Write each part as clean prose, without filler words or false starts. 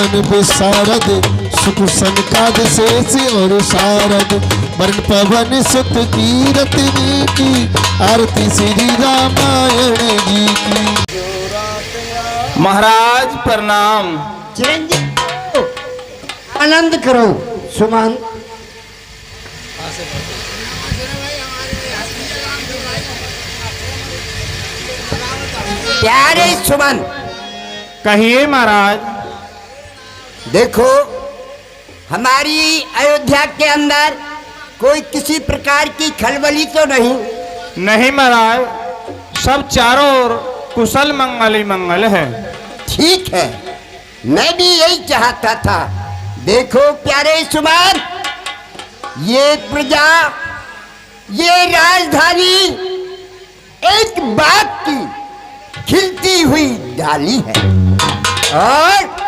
ज्ञान विशारद सुख सनकाद शेष और शारद वर्ण पवन सुत कीरत की आरती श्री रामायण जी की। महाराज प्रणाम। चिरंजीव आनंद करो सुमन। प्यारे सुमन, कहिए महाराज। देखो हमारी अयोध्या के अंदर कोई किसी प्रकार की खलबली तो नहीं? नहीं महाराज, सब चारों ओर कुशल मंगल ही मंगल है। ठीक है, मैं भी यही चाहता था। देखो प्यारे सुमन, ये प्रजा, ये राजधानी एक बाग की खिलती हुई डाली है और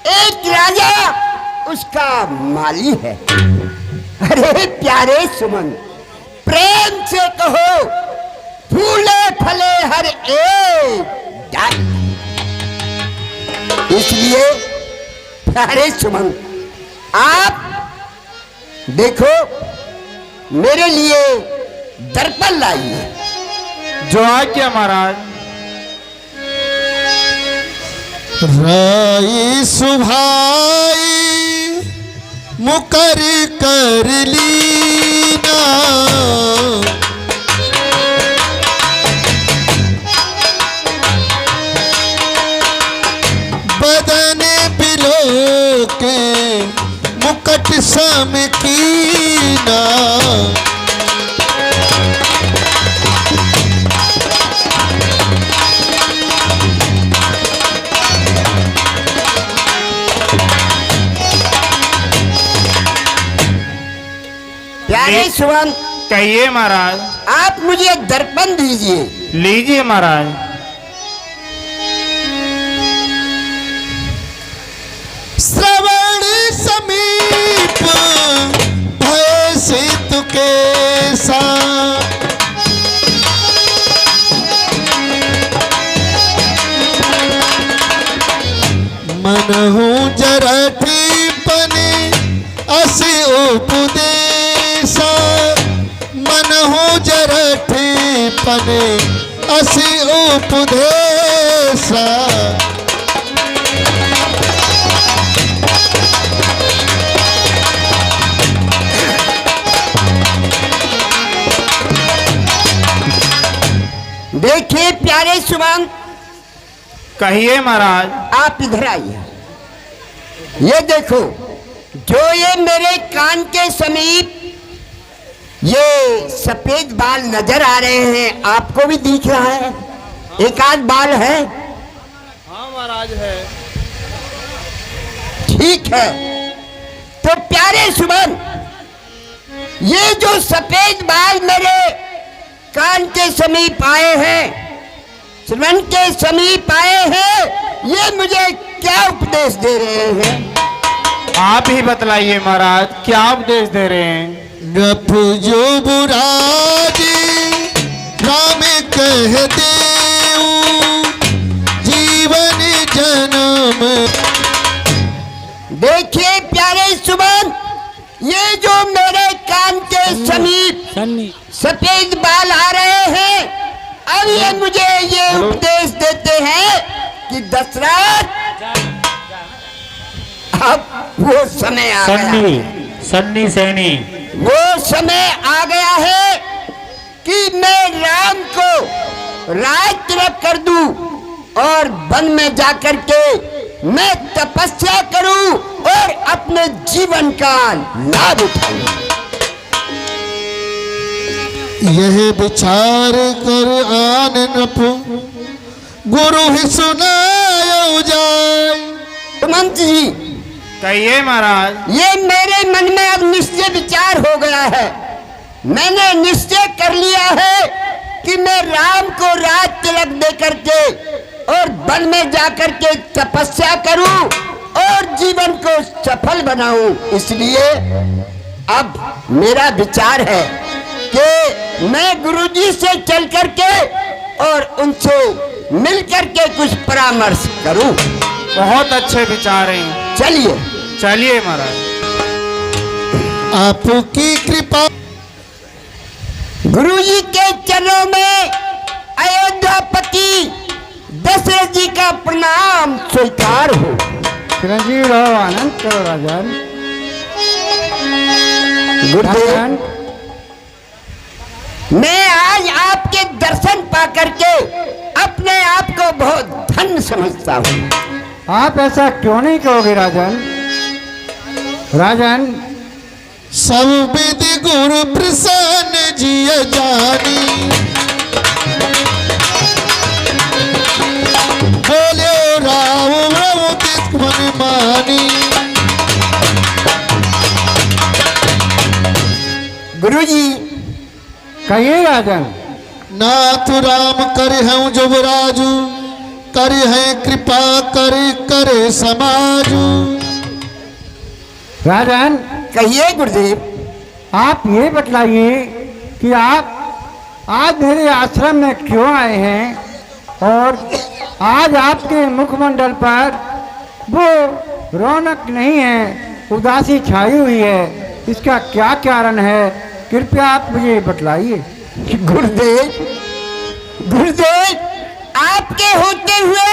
एक राजा उसका माली है। अरे प्यारे सुमन, प्रेम से कहो फूले फले हर एक डाली। इसलिए प्यारे सुमन, आप देखो मेरे लिए दर्पण लाइए। जो आज्ञा महाराज। राई सुभाई मुकर कर लीना बदन बिलो के मुकट सम कीना प्यारे सुमन, कहिए महाराज। आप मुझे एक दर्पण दीजिए। लीजिए महाराज। श्रवण समीप भय सितु के साथ मन हूँ जरठी पने अस उपदेशा मन हूँ जरठी पने अस उपदेशा देखिए प्यारे सुमन, कहिए महाराज। आप इधर आइए। ये देखो, जो ये मेरे कान के समीप ये सफेद बाल नजर आ रहे हैं, आपको भी दिख रहा है? एक आध बाल है? हाँ महाराज है। ठीक है, तो प्यारे सुमन, ये जो सफेद बाल मेरे कान के समीप आए हैं, श्रवण के समीप आए हैं, ये मुझे क्या उपदेश दे रहे हैं? आप ही बतलाइए महाराज, क्या उपदेश दे रहे हैं? गप जो बुराजी राम कह देऊं जीवन जन्म। देखिए प्यारे सुमन, ये जो मेरे कान के समीप सफेद बाल आ रहे हैं, अब ये मुझे ये उपदेश देते हैं कि दशरथ, अब वो समय आ गया है, सन्नी सैनी, वो समय आ गया है कि मैं राम को राज तिलक कर दूं और वन में जाकर के मैं तपस्या करूं और अपने जीवन का लाभ उठाऊं। यह विचार कर आन नप गुरु ही सुनायो जाय। सुमंत जी, कहिए महाराज। ये मेरे मन में अब निश्चय विचार हो गया है। मैंने निश्चय कर लिया है कि मैं राम को राज तिलक दे करके और वन में जाकर के तपस्या करूं और जीवन को सफल बनाऊं। इसलिए अब मेरा विचार है कि मैं गुरुजी से चल करके और उनसे मिल करके कुछ परामर्श करूं। बहुत अच्छे विचार हैं। चलिए। चलिए महाराज। आपकी कृपा गुरुजी के चरणों में अयोध्यापति दशरथ जी का प्रणाम स्वीकार हो। चिरंजीव रहो, आनंद करो राजन। गुरुदेव, मैं आज आपके दर्शन पा करके अपने आप को बहुत धन्य समझता हूँ। आप ऐसा क्यों नहीं कहोगे राजन? राजन, सब विधि गुरु प्रसन्न जिय जानी, बोलो राव रव मन मानी। गुरुजी, कहिए राजन। नाथ राम करे हैं जुबराजू, करे हैं कृपा करे करे समाजू। राजन, कहिए गुरुदेव। आप ये बतलाइए कि आप आज मेरे आश्रम में क्यों आए हैं और आज आपके मुखमंडल पर वो रौनक नहीं है, उदासी छाई हुई है। इसका क्या कारण है, कृपया आप मुझे बतलाइए। गुरुदेव, गुरुदेव, आपके होते हुए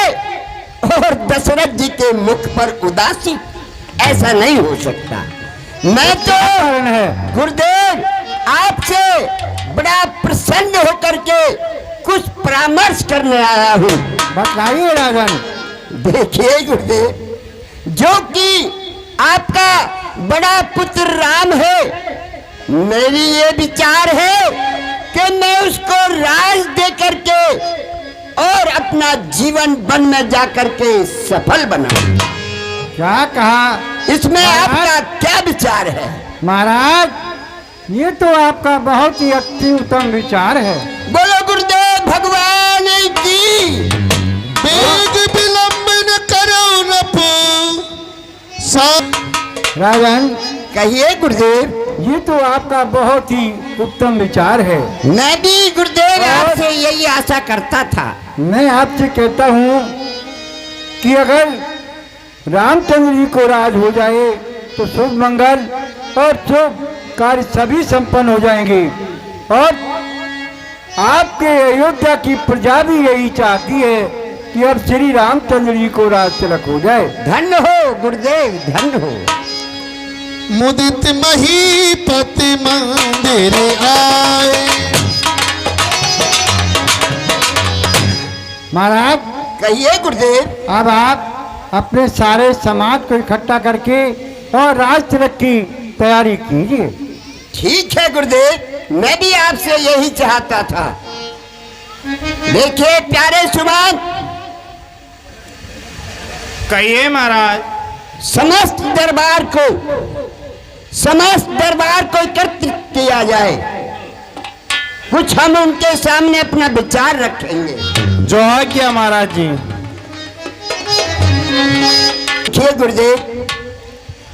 और दशरथ जी के मुख पर उदासी, ऐसा नहीं हो सकता। मैं तो कारण है गुरुदेव आपसे बड़ा प्रसन्न होकर के कुछ परामर्श करने आया हूँ। बतलाइए राजन। देखिए गुरुदेव, जो कि आपका बड़ा पुत्र राम है, मेरी ये विचार है कि मैं उसको राज दे करके और अपना जीवन वन में जाकर के सफल बनाऊं। क्या कहा? इसमें आपका क्या विचार है? महाराज, ये तो आपका बहुत ही अति उत्तम विचार है। बोलो गुरुदेव भगवान की। बेग विलंब न करो नपो राजन, कहिए गुरुदेव। ये तो आपका बहुत ही उत्तम विचार है। मैं भी गुरुदेव आपसे यही आशा करता था। मैं आपसे कहता हूँ कि अगर रामचंद्र जी को राज हो जाए तो शुभ मंगल और शुभ कार्य सभी संपन्न हो जाएंगे और आपके अयोध्या की प्रजा भी यही चाहती है कि अब श्री रामचंद्र जी को राज तिलक हो जाए। धन्य हो गुरुदेव, धन्य हो। मुदित महीपति मंदिर आए। महाराज, कहिए गुरुदेव। अब आप अपने सारे समाज को इकट्ठा करके और राज तिलक की तैयारी कीजिए। ठीक है गुरुदेव, मैं भी आपसे यही चाहता था। देखिए प्यारे सुमन, कहिए महाराज। समस्त दरबार को एकत्रित किया जाए। कुछ हम उनके सामने अपना विचार रखेंगे। जो है क्या महाराज जी। देखिए गुरुदेव,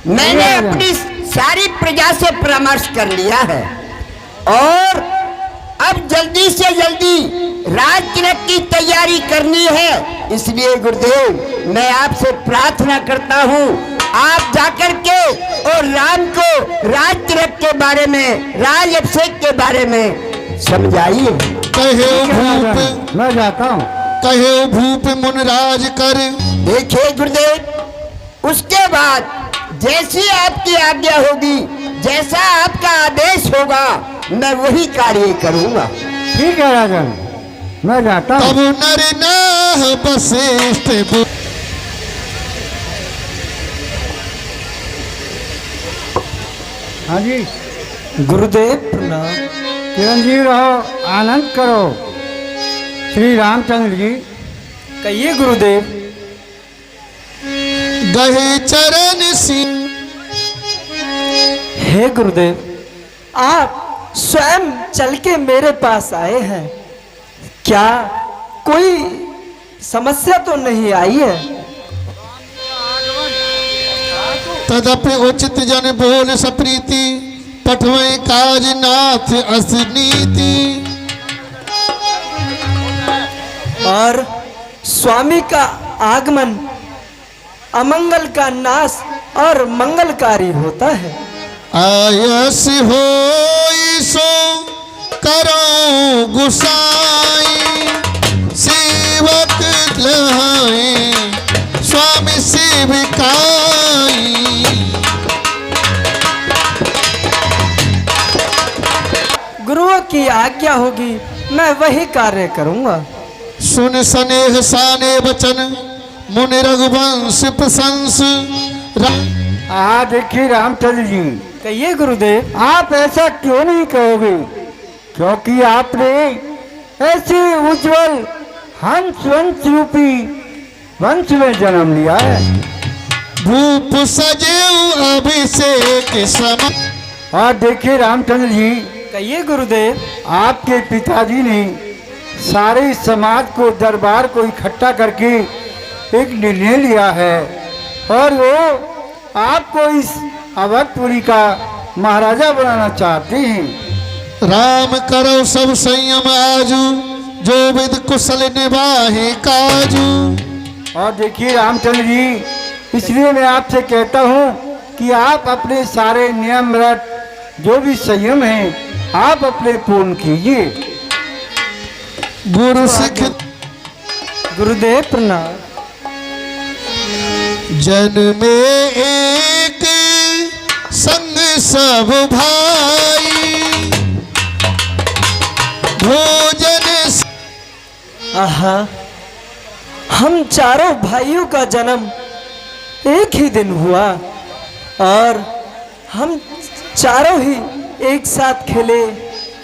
मैंने अपनी सारी प्रजा से परामर्श कर लिया है और अब जल्दी से जल्दी राज तिलक की तैयारी करनी है। इसलिए गुरुदेव, मैं आपसे प्रार्थना करता हूँ, आप जाकर के और राम को राज तिलक के बारे में, राज अभिषेक के बारे में समझाइए। कहे भूप मैं जाता हूँ। कहे भूप मुनराज कर। देखिए गुरुदेव, उसके बाद जैसी आपकी आज्ञा होगी, जैसा आपका आदेश होगा, मैं वही कार्य करूंगा। ठीक है राजन, मैं जाता हूँ। तब नर नाह वशिष्ठ हाँ जी, गुरुदेव प्रणाम। चिरंजीव रहो, आनंद करो। श्री रामचंद्र जी। कहिए गुरुदेव। गहे चरण सिंह। हे गुरुदेव, आप स्वयं चल के मेरे पास आए हैं, क्या कोई समस्या तो नहीं आई है? तदपि उचित जन बोल सप्रीति, पठवे काज नाथ असनीति। और स्वामी का आगमन अमंगल का नाश और मंगलकारी होता है। आयस हो सो करो गुसाई, सेवक लहाए स्वामी सेविकाई। गुरुओं की आज्ञा होगी मैं वही कार्य करूंगा। सुन स्नेह साने वचन मुनि रघुवंश प्रशंस। देखिए रामचंद्र जी, कहिए गुरुदेव। आप ऐसा क्यों नहीं कहोगे? क्योंकि आपने ऐसे उज्जवल हंस वंश रूपी वंश में जन्म लिया है। भूप सजेऊ अभिषेक सम। और देखिए रामचंद्र जी, कहिए गुरुदेव। आपके पिताजी ने सारे समाज को, दरबार को इकट्ठा करके एक निर्णय लिया है और वो आपको इस अवधपुरी का महाराजा बनाना चाहते हैं। राम करो सब संयम आजू, जो विद कुशल निभाहे काजू। और देखिए रामचंद्र जी, इसलिए मैं आपसे कहता हूँ कि आप अपने सारे नियम व्रत जो भी संयम है आप अपने पूर्ण कीजिए। गुरु सिख गुरुदेव प्रणाम। जन में एक संग सब भाई, भोजन आहा, हम चारों भाइयों का जन्म एक ही दिन हुआ और हम चारों ही एक साथ खेले,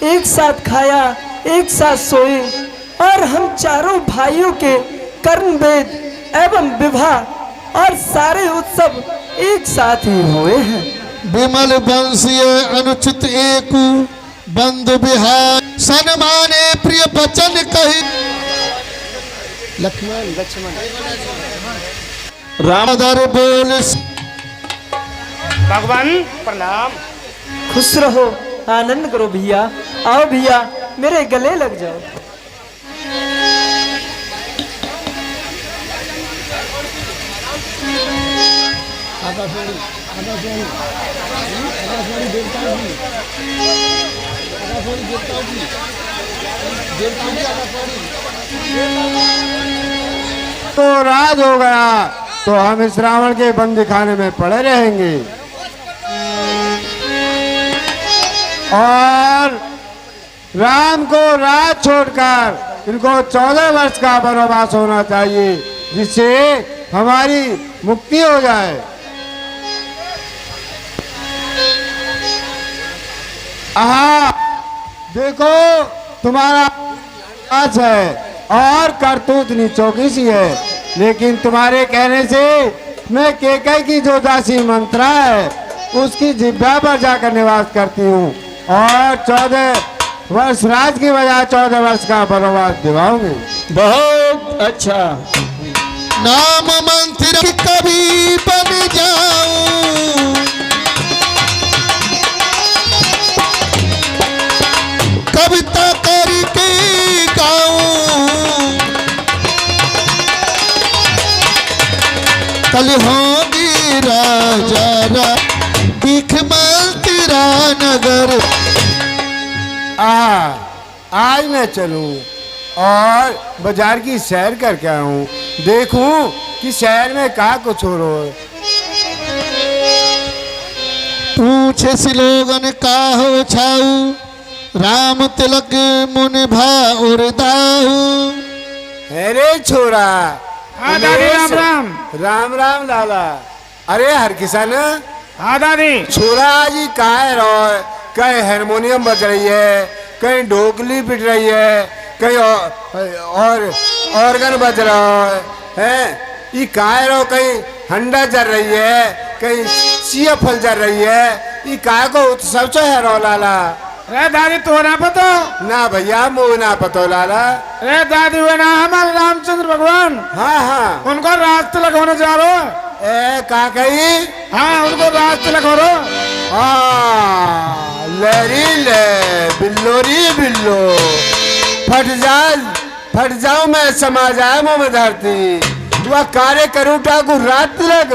एक साथ खाया, एक साथ सोए और हम चारों भाइयों के कर्ण वेद एवं विवाह और सारे उत्सव एक साथ ही हुए हैं। विमल वंशीय अनुचित एक बंधु बिहार, सन्माने प्रिय बचन कही। लक्ष्मण रामधर बोल। भगवान प्रणाम। खुश रहो, आनंद करो भैया। आओ भैया, मेरे गले लग जाओ। तो राज हो गया तो हम इस रावण के बंदी खाने में पड़े रहेंगे और राम को राज छोड़कर इनको 14 वर्ष का वनवास होना चाहिए, जिससे हमारी मुक्ति हो जाए। आहा, देखो तुम्हारा आज है और करतूत नीचों सी है, लेकिन तुम्हारे कहने से मैं केकई की जो दासी मंत्रा है उसकी जिब्बा पर जाकर निवास करती हूँ और 14 वर्ष राज की बजाय 14 वर्ष का वनवास दिवाऊंगी। बहुत अच्छा। नाम मंत्र कभी बन जाऊं, कविता करके गाऊं, कल होगी राजा दिख मंत्रा नगर। आज मैं चलूं और बाजार की सैर करके आऊं, देखूं कि शहर में क्या कुछ हो रहा है। पूछे सी लोगन का हो छाऊ, राम तिलक मुनि भाउर दाऊ। अरे छोरा। हाँ दादी, राम राम। राम राम लाला। अरे हर किसान। हाँ दादी। छोरा आज ही कहाँ रहो, कहीं हारमोनियम बज रही है, कहीं ढोकली पिट रही है, कहीं और ऑर्गन बज रहा है। ये कहाँ रहो, कहीं हंडा जल रही है, कहीं सिया फल जल रही है। ये कहाँ को उत्सव चो है रो लाला। अरे दादी तो ना पतो ना भैया, मुँह ना पतो लाला। अरे दादी वे ना हमारे रामचंद्र भगवान। हाँ हाँ, उनको राज तिलक होने जा रहा है। ए कहाँ कही? हाँ, उनको राज तिलक हो रहा। हाँ, लरी ले बिल्लोरी बिल्लो, फट जाऊं मैं, समा जाए मुँह में धरती। वह कार्य करूँ ठाकुर रात तिलक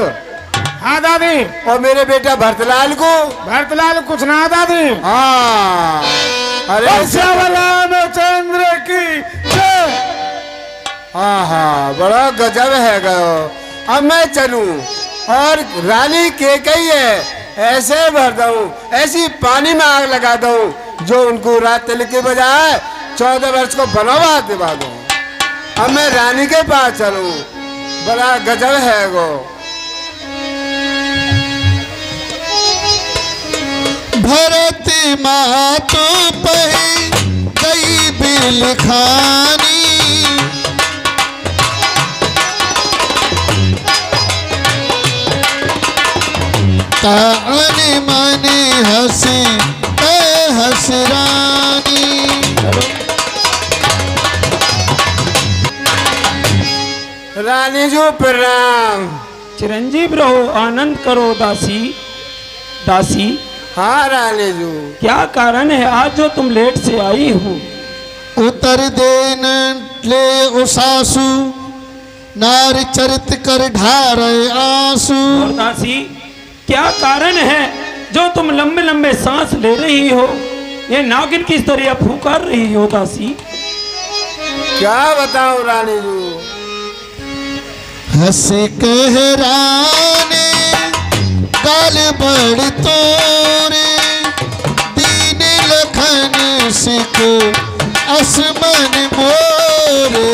हाँ दादी। और मेरे बेटा भरतलाल को भरतलाल कुछ ना दादी। हाँ अरे रामचंद्र की जय। हाँ हाँ बड़ा गजब है गयो। अब मैं चलूं और रानी केकई है ऐसे भर दूं, ऐसी पानी में आग लगा दूं जो उनको रात तिलक के बजाय 14 वर्ष को बनवा दिवा दूं। अब मैं रानी के पास चलूं, बड़ा गजब है गो। भरत मातो पही गई बिल खानी, तान मन हसी हसरानी। रानी जो प्रणाम। चिरंजीव रहो, आनंद करो दासी। दासी हाँ रानी जो क्या कारण है आज जो तुम लेट से आई हो? उतर देन ले उसासु, नार चरित कर ढारे आंसू। और दासी क्या कारण है जो तुम लंबे लंबे सांस ले रही हो? ये नागिन किस तरह फुकार रही हो दासी? क्या बताऊं रानी जो। हंस कहराने गाल बड़ तोरे, दीन लखन सिख असमन मोरे।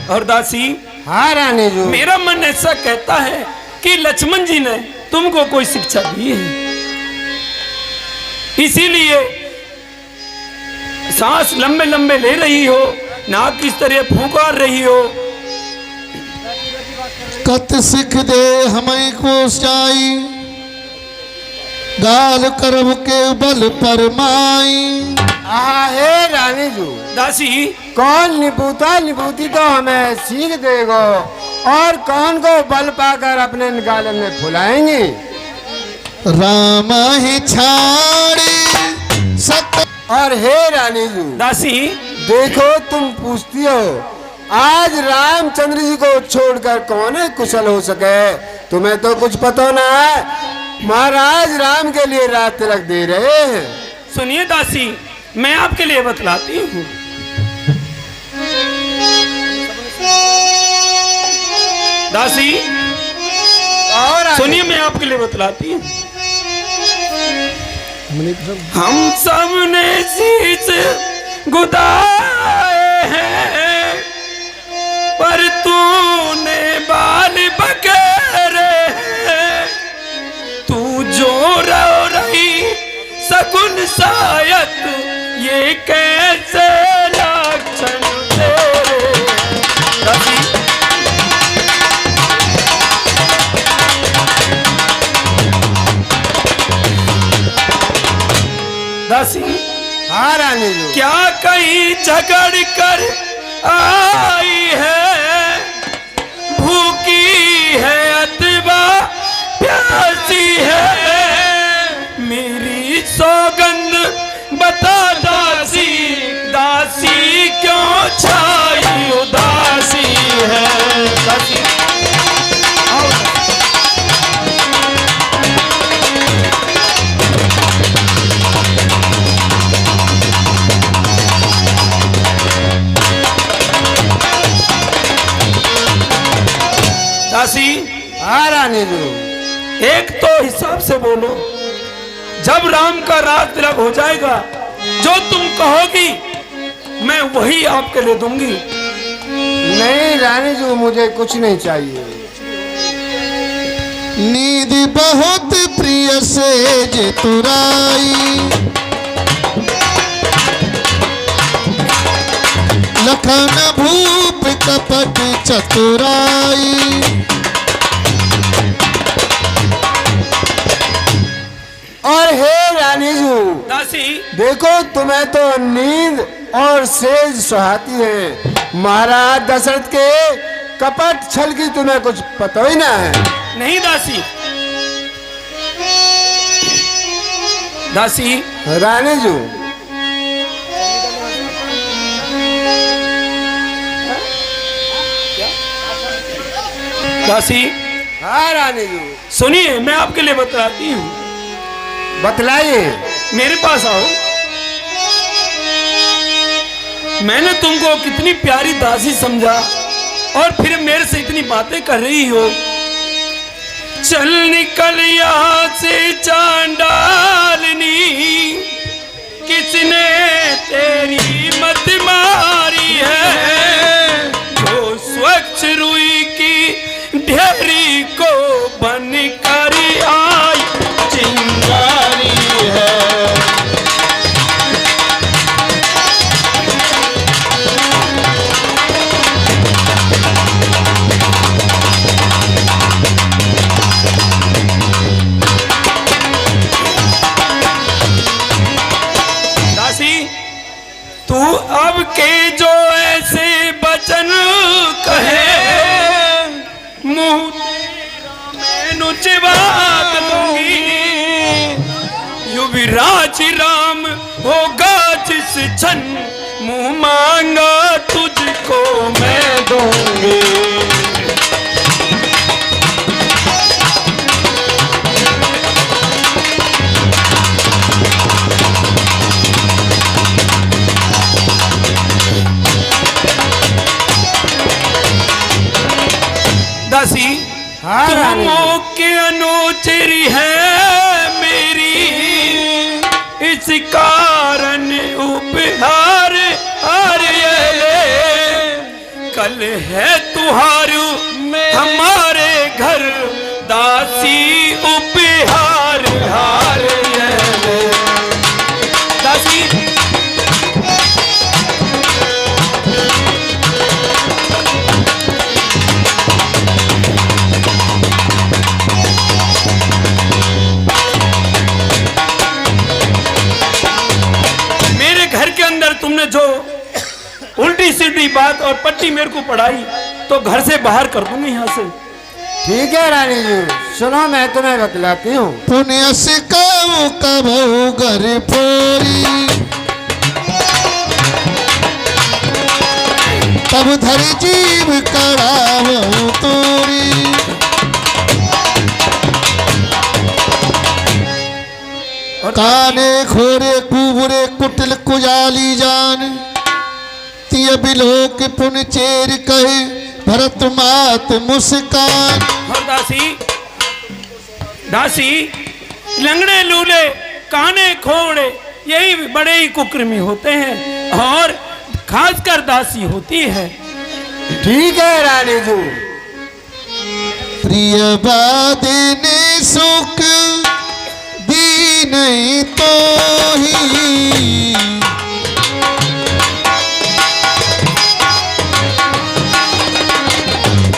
और दासी हाँ रानी जो मेरा मन ऐसा कहता है कि लक्ष्मण जी ने तुमको कोई शिक्षा दी है, इसीलिए सांस लंबे लंबे ले रही हो, नाक किस तरह फूकार रही हो। कत सिख दे हमें को चाई, गाल करब के बल परमाई। हे रानी जो दासी कौन निपुती तो हमें सीख देगो और कौन को बल पाकर अपने गालन में फुलाएंगे। राम ही छाड़ी सत। और हे रानी जी दासी देखो तुम पूछती हो आज रामचंद्र जी को छोड़कर कौन है कुशल हो सके। तुम्हें तो कुछ पता ना है, महाराज राम के लिए रात तिलक दे रहे हैं। सुनिए दासी मैं आपके लिए बतलाती हूँ। दासी और सुनिए मैं आपके लिए बतलाती हूँ। हम सब ने शीश गुदाए हैं, पर तूने बाल बखेरे हैं। तू जो रो रही सगुन शायद ये कैसे लक्षण तेरे। दासी हाँ रानी जी क्या कहीं झगड़ कर आई है, भूखी है अथवा प्यासी है। मेरी सौगंध बता दासी, दासी क्यों छाई उदासी है। दासी दासी हाँ रानी जी एक तो हिसाब से बोलो, जब राम का रात तिलक हो जाएगा जो तुम कहोगी मैं वही आपके लिए दूंगी। नहीं रानी जी मुझे कुछ नहीं चाहिए। नींद बहुत प्रिय से जे तुराई, लखन भूप कपट चतुराई। और हे रानी जी दासी देखो तुम्हें तो नींद और सेज सुहाती है, महाराज दशरथ के कपट छल की तुम्हें कुछ पता ही ना है। नहीं दासी दासी रानी जी। दासी हाँ रानी जी, सुनिए, मैं आपके लिए बतलाती हूँ। बतलाइए। मेरे पास आओ। मैंने तुमको कितनी प्यारी दासी समझा और फिर मेरे से इतनी बातें कर रही हो। चल निकल यहाँ से चांडालनी, किसने तेरी मत मारी है। जो स्वच्छ रुई की ढेरी को बन कर आई चिंगारी है। तू अब के जो ऐसे बचन कहे, मुंह मैं नुच बात दूंगी। युवराज राम होगा जिस क्षण, मुंह मांगा तुझको मैं दूंगी। दासी तुमों के अनुचरी है मेरी, इस कारण उपहार हार ये ले। कल है तुहार हमारे घर, दासी उपहार हार ये ले। दासी तुमने जो उल्टी सीधी बात और पट्टी मेरे को पढ़ाई, तो घर से बाहर कर दूंगी यहाँ से। ठीक है रानी जी, सुनो मैं तुम्हें बतलाती हूँ। पुण्य से कबो घर फोरी, तब धर जीव कड़ावो तोरी। काने खोरे कुबरे कुटिल कुजाली जान, तिय बिलोक पुन चेर कहे भरत मात मुस्कान। और दासी दासी लंगड़े लूले काने खोड़े यही बड़े ही कुकर्मी होते हैं, और खासकर दासी होती है। ठीक है रानी जी। प्रिय बादे ने सुख दी नहीं तो ही,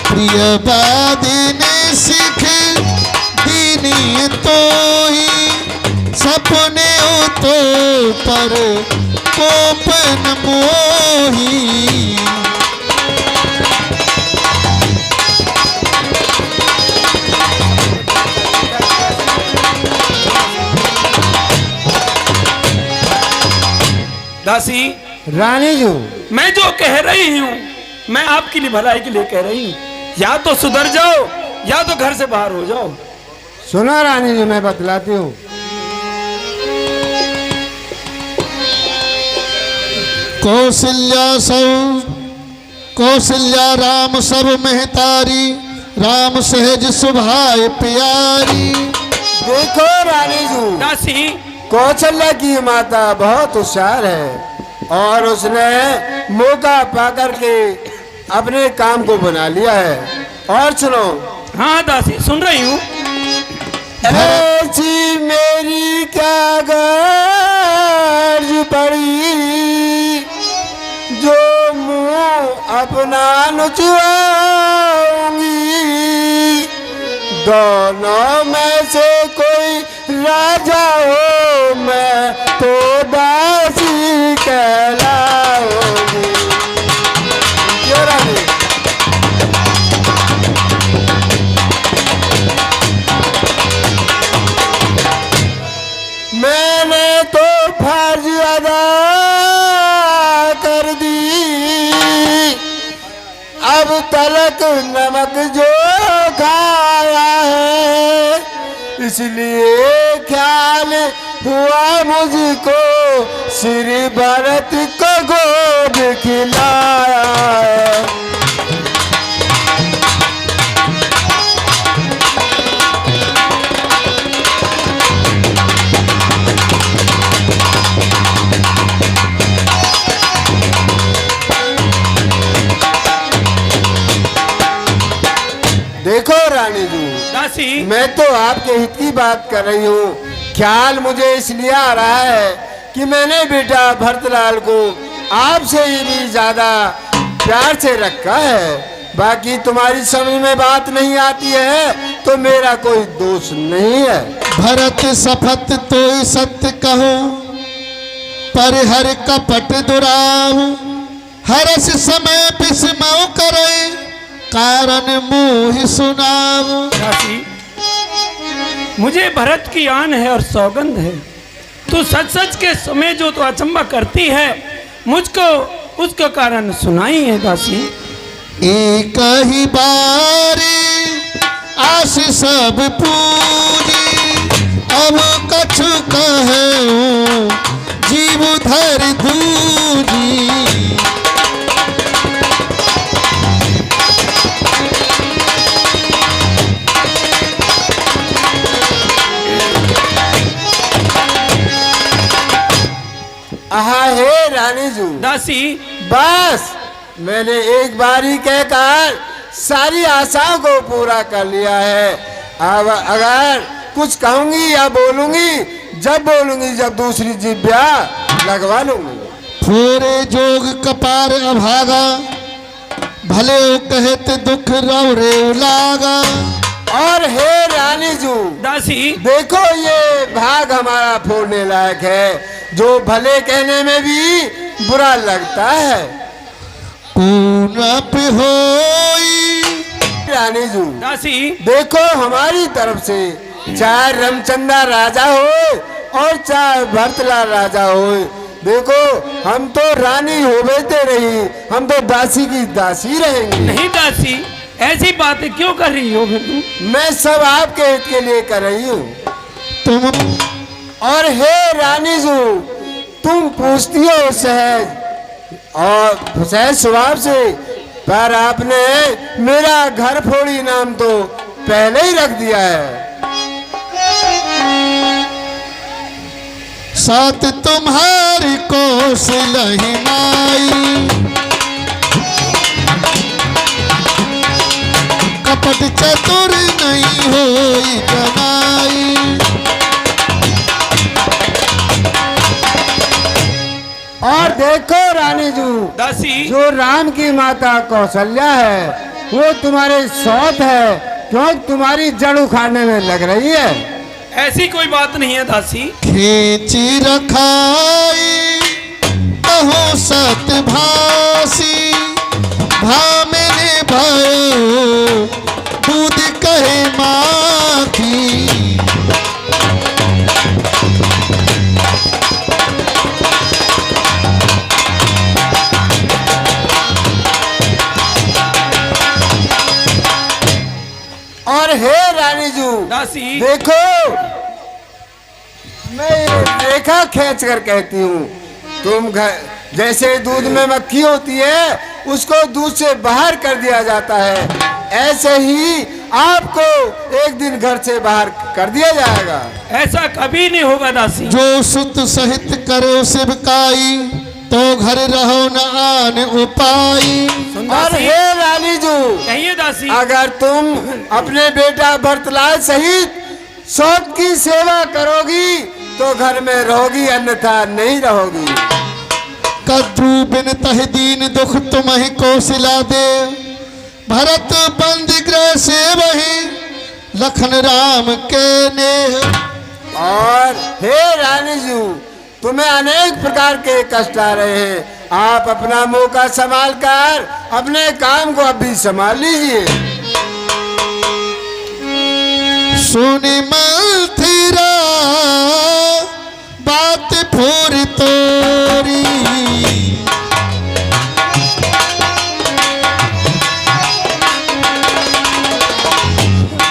प्रिय बादे ने सिख दी नहीं तो ही। सपने तो पर कोपन मोही, दासी रानी जी, मैं जो कह रही हूँ मैं आपकी लिए भलाई के लिए कह रही हूँ। या तो सुधर जाओ या तो घर से बाहर हो जाओ। सुनो रानी जी, मैं बतलाती हूँ। कौशल्या राम सब महतारी, राम सहज सुभाए प्यारी। देखो रानी जी, दासी कौशल्या की माता बहुत होशियार है और उसने मौका पाकर के अपने काम को बना लिया है। और सुनो। हाँ दासी सुन रही हूँ। ऐसी मेरी क्या गर्ज पड़ी, जो मुंह अपना नुचवाऊंगी। दोनों में से कोई राजा हो, मैं तो दासी कहलाऊंगी। क्यों रानी? मैंने तो फर्ज अदा कर दी, अब तलक नमक जो खाया है, इसलिए ख्याल हुआ मुझको श्री भरत को गोद खिलाया है। देखो रानी जी, दासी मैं तो आपके हित की बात कर रही हूँ। ख्याल मुझे इसलिए आ रहा है कि मैंने बेटा भरतलाल को आपसे ही भी ज्यादा प्यार से रखा है। बाकी तुम्हारी समझ में बात नहीं आती है तो मेरा कोई दोष नहीं है। भरत सफत तो सत्य कहो, पर हर कपट दुराहु, हरस समय बिस्मौ करे, कारण मोहि सुनाओ। दासी, मुझे भरत की आन है और सौगंध है, तू सच सच के समय जो तो अचंबा करती है मुझको उसका कारण सुनाई है। दासी एक ही बारी आस सब पूरी, अब कछु कहूं जीव धर दूरी। आहा हे रानी जी, दासी बस मैंने एक बार ही कहकर सारी आशाओं को पूरा कर लिया है। अब अगर कुछ कहूंगी या बोलूंगी, जब दूसरी जिब्या लगवा लूंगी। फोरे जोग कपार अभागा, भले कहत दुख रौरे लागा। और हे रानी जू, दासी देखो ये भाग हमारा फोड़ने लायक है, जो भले कहने में भी बुरा लगता है। पूनप होई रानी जू, दासी देखो हमारी तरफ से चाहे रामचंद्र राजा हो और चाहे भरतलाल राजा हो, देखो हम तो रानी हो बेते रही, हम तो दासी की दासी रहेंगे। नहीं दासी, ऐसी बातें क्यों कर रही हो फिर तुम? मैं सब आपके हित के लिए कर रही हूँ। तुम और हे रानी जू, तुम पूछती हो सहज और सहज स्वभाव से, पर आपने मेरा घर फोड़ी नाम तो पहले ही रख दिया है। साथ तुम्हारी कौशलहि माई, कपट चतुर नहीं होई कमाई। और देखो रानी जू, दासी जो राम की माता कौशल्या है वो तुम्हारे सौत है, क्यों तुम्हारी जड़ उखाड़ने में लग रही है। ऐसी कोई बात नहीं है दासी। खींची रखाई कहो सत भासी, भामिनी भयो दूध कहे माखी। और हे रानी जू, दासी देखो मैं ये रेखा खींच कर कहती हूँ, तुम घर जैसे दूध में मक्खी होती है उसको दूध से बाहर कर दिया जाता है, ऐसे ही आपको एक दिन घर से बाहर कर दिया जाएगा। ऐसा कभी नहीं होगा दासी। जो सुत सहित करो शिवकाई, तो घर रहो न आन उपाई। और हे रानी जू, कहिए दासी। अगर तुम अपने बेटा भरतलाल सहित सौत की सेवा करोगी तो घर में रहोगी, अन्यथा नहीं रहोगी। कद्रू बिन तह दीन दुख तुम्हि कौशला दे, भरत बंद गृह से वही लखन राम के नेह। और हे रानी जू, तुम्हें अनेक प्रकार के कष्ट आ रहे हैं, आप अपना मौका संभाल कर अपने काम को अभी संभाल लीजिए। सुनि मंथिरा फूर तोरी।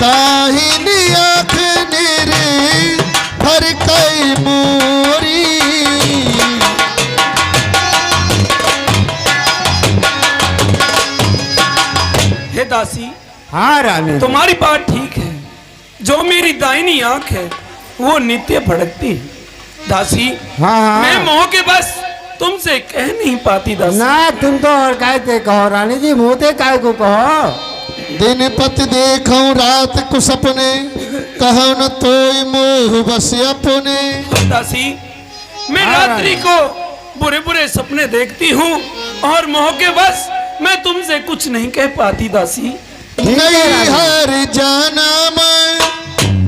ताहिनी आँख नेरे भर कई मोरी। हे दासी, हाँ रानी, तुम्हारी बात ठीक है। जो मेरी दाहिनी आंख है वो नित्य भड़कती है दासी। हाँ मैं हाँ मोह के बस तुमसे कह नहीं पाती दासी। ना, तुम तो और कहते कहो रानी जी, मुँहते काय को कहो। दिन पत देखूं रात को सपने, कहो न तोय मोह बस अपने। दासी, मैं रात्रि को बुरे बुरे सपने देखती हूँ और मोह के बस मैं तुमसे कुछ नहीं कह पाती दासी। नहीं हर जाना मैं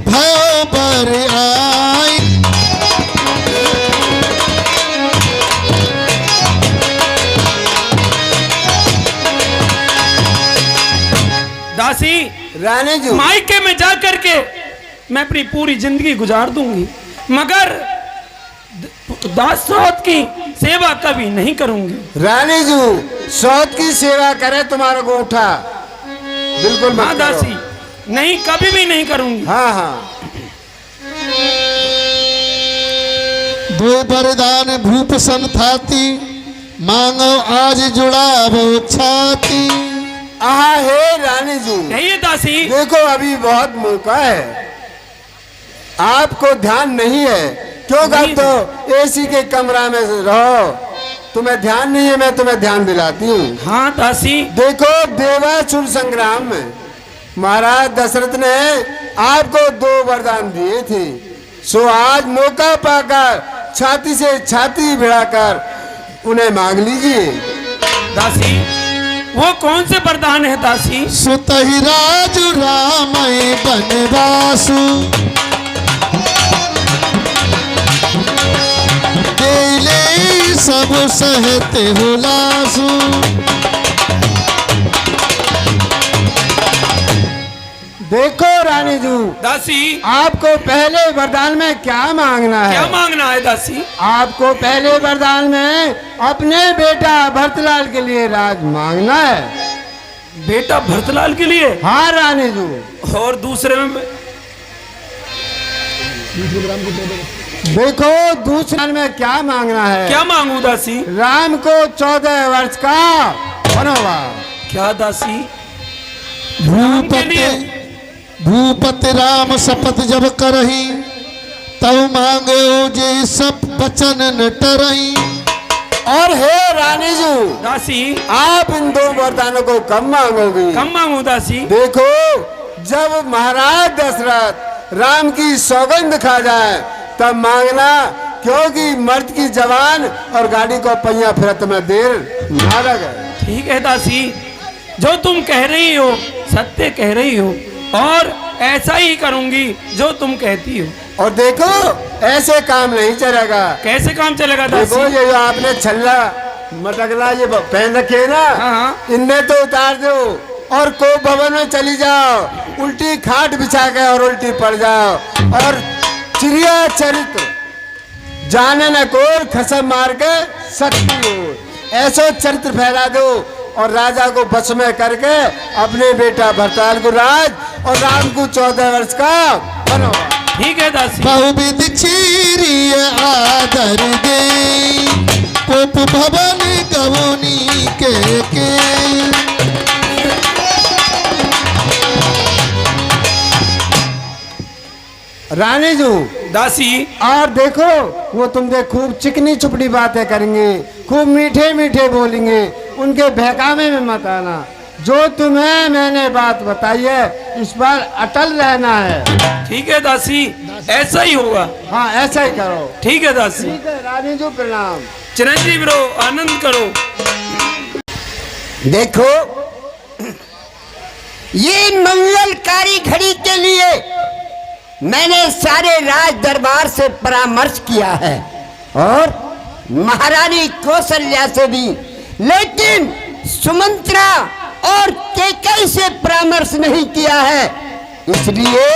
भयो बर आई। दासी, रानी जी, मायके में जा करके मैं अपनी पूरी जिंदगी गुजार दूंगी, मगर दास सौत की सेवा कभी नहीं करूंगी। रानी जी, सौत की सेवा करे तुम्हारा को उठा, बिल्कुल मत हाँ करो। दासी, नहीं, कभी भी नहीं करूंगी। हाँ हाँ, दो वरदान भूप संथाती, मांगो आज जुड़ावो छाती। आहा हे रानी जी, नहीं है दासी, देखो अभी बहुत मौका है, आपको ध्यान नहीं है क्यों? आप तो एसी के कमरा में रहो, तुम्हें ध्यान नहीं है, मैं तुम्हें ध्यान दिलाती हूँ। हाँ दासी, देखो देवासुर संग्राम में महाराज दशरथ ने आपको 2 वरदान दिए थे, सो आज मौका पाकर छाती से छाती भिड़ाकर उन्हें मांग लीजिए। दासी, वो कौन से वरदान है दासी? सुतहि राजु रामय बनवासु, देले सब सहते हुलासु। देखो रानी जी, दासी, आपको पहले वरदान में क्या मांगना है? क्या मांगना है दासी? आपको पहले वरदान में अपने बेटा भरतलाल के लिए राज मांगना है। बेटा भरतलाल के लिए? हाँ रानी जी, और दूसरे में? देखो दूसरे में क्या मांगना है? क्या मांगू दासी? राम को 14 वर्ष का वनवास। क्या दासी? भूपति भूपति राम शपथ जब करही, तब मांगो जे सब वचन न टरही। और हे रानी जी, दासी, आप इन 2 वरदानों को कम मांगोगी? कम मांगू दासी? देखो जब महाराज दशरथ राम की सौगंध खा जाए तब मांगना, क्योंकि मर्द की जवान और गाड़ी को पहिया फिरत में देर ना लगे। ठीक है दासी, जो तुम कह रही हो सत्य कह रही हो, और ऐसा ही करूंगी जो तुम कहती हो। और देखो ऐसे काम नहीं चलेगा। कैसे काम चलेगा देखो दासी? ये जो आपने छल्ला मटकला ये पहन रखे ना, हाँ। इनमें तो उतार दो और को भवन में चली जाओ, उल्टी खाट बिछा के और उल्टी पड़ जाओ, और चिड़िया चरित्र जाने न कोर खसम मार के शक्ति हो, ऐसा चरित्र फैला दो और राजा को बस में करके अपने बेटा भरताल को राज और राम को 14 वर्ष का बनवा। ठीक है दासी। बहुविध चीरिय आदर दे, कोप भवन गवनी के। रानी जी, दासी, और देखो वो तुमसे खूब चिकनी चुपड़ी बातें करेंगे, खूब मीठे मीठे बोलेंगे, उनके बहकावे में मत आना। जो तुम्हें मैंने बात बताई है इस पर अटल रहना है। ठीक है दासी, ऐसा ही होगा। हाँ ऐसा ही करो। ठीक है दासी। ठीक है रानी जी, प्रणाम। चिरंजीव रहो, आनंद करो। देखो ये मंगलकारी घड़ी के लिए मैंने सारे राज दरबार से परामर्श किया है और महारानी कौशल्या से भी, लेकिन सुमंत्रा और कैकेयी से परामर्श नहीं किया है। इसलिए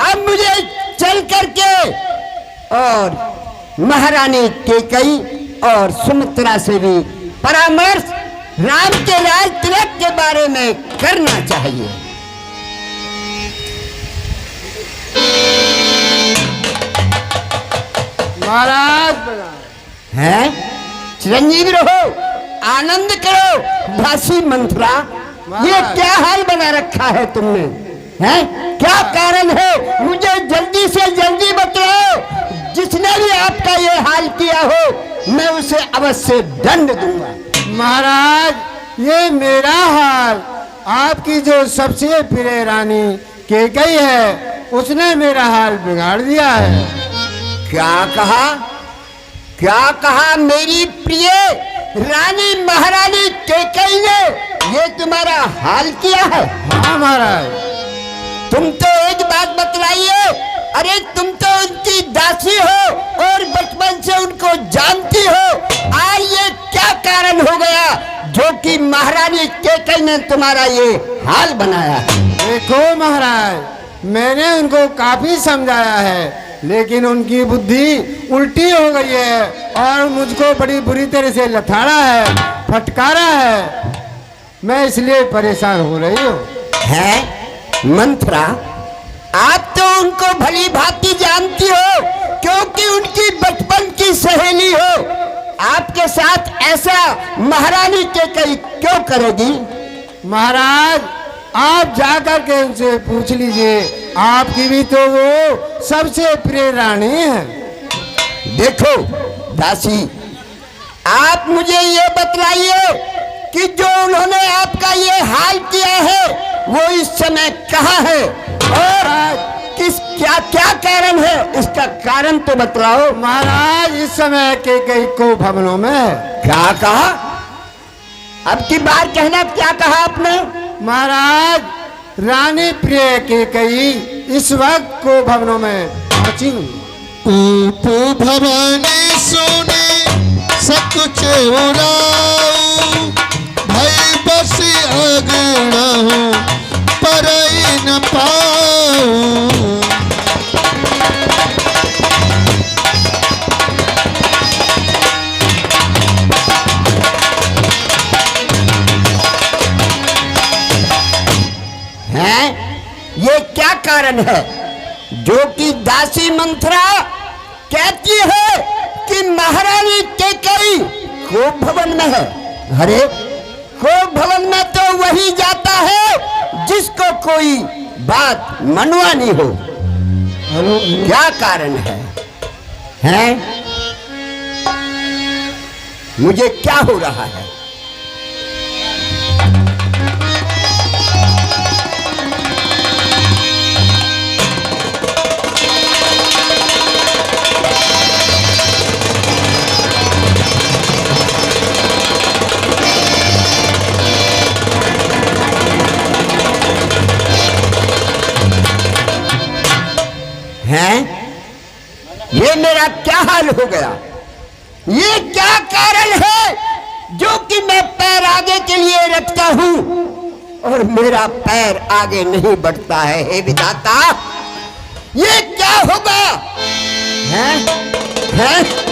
अब मुझे चल करके और महारानी कैकेयी और सुमित्रा से भी परामर्श राम के राज तिलक के बारे में करना चाहिए। महाराज हैं? चिरंजीवी रहो, आनंद करो। दासी मंथरा, ये क्या हाल बना रखा है तुमने? हैं? क्या कारण है? मुझे जल्दी से जल्दी बताओ। जिसने भी आपका ये हाल किया हो मैं उसे अवश्य दंड दूंगा। महाराज ये मेरा हाल, आपकी जो सबसे प्रिय रानी कैकेयी है उसने मेरा हाल बिगाड़ दिया है। क्या कहा? क्या कहा? मेरी प्रिय रानी महारानी कैकेयी ने ये तुम्हारा हाल किया है? हाँ महाराज। तुम तो एक बात बतलाइए। अरे तुम तो उनकी दासी हो और बचपन से उनको जानती हो। आज ये क्या कारण हो गया जो कि महारानी कैकेयी ने तुम्हारा ये हाल बनाया? देखो महाराज, मैंने उनको काफी समझाया है लेकिन उनकी बुद्धि उल्टी हो गई है और मुझको बड़ी बुरी तरह से लथाड़ा है, फटकारा है। मैं इसलिए परेशान हो रही हूँ। है मंथरा, आप तो उनको भली भांति जानती हो क्योंकि उनकी बचपन की सहेली हो। आपके साथ ऐसा महारानी कैकेयी क्यों करेगी? महाराज आप जाकर के उनसे पूछ लीजिए, आपकी भी तो वो सबसे प्रिय रानी है। देखो दासी, आप मुझे ये बतलाइए कि जो उन्होंने आपका ये हाल किया है वो इस समय कहाँ है और किस क्या क्या कारण है? इसका कारण तो बतलाओ। महाराज इस समय कैकेयी को भवनों में है। क्या कहा? अब की बार कहना, क्या कहा आपने? महाराज रानी प्रिय कैकेयी इस वक्त को भवनों में पहुंची। ऊप भवानी सोने सकुच उड़ाऊ, भई बस अगना हो परई न पाऊं। ये क्या कारण है जो कि दासी मंथरा कहती है कि महारानी कैकेयी कोप भवन में है? अरे कोप भवन में तो वही जाता है जिसको कोई बात मनवानी हो। क्या कारण है? हैं? मुझे क्या हो रहा है? हैं? ये मेरा क्या हाल हो गया? ये क्या कारण है जो कि मैं पैर आगे के लिए रखता हूं और मेरा पैर आगे नहीं बढ़ता है? हे विधाता, ये क्या होगा? हैं? हैं?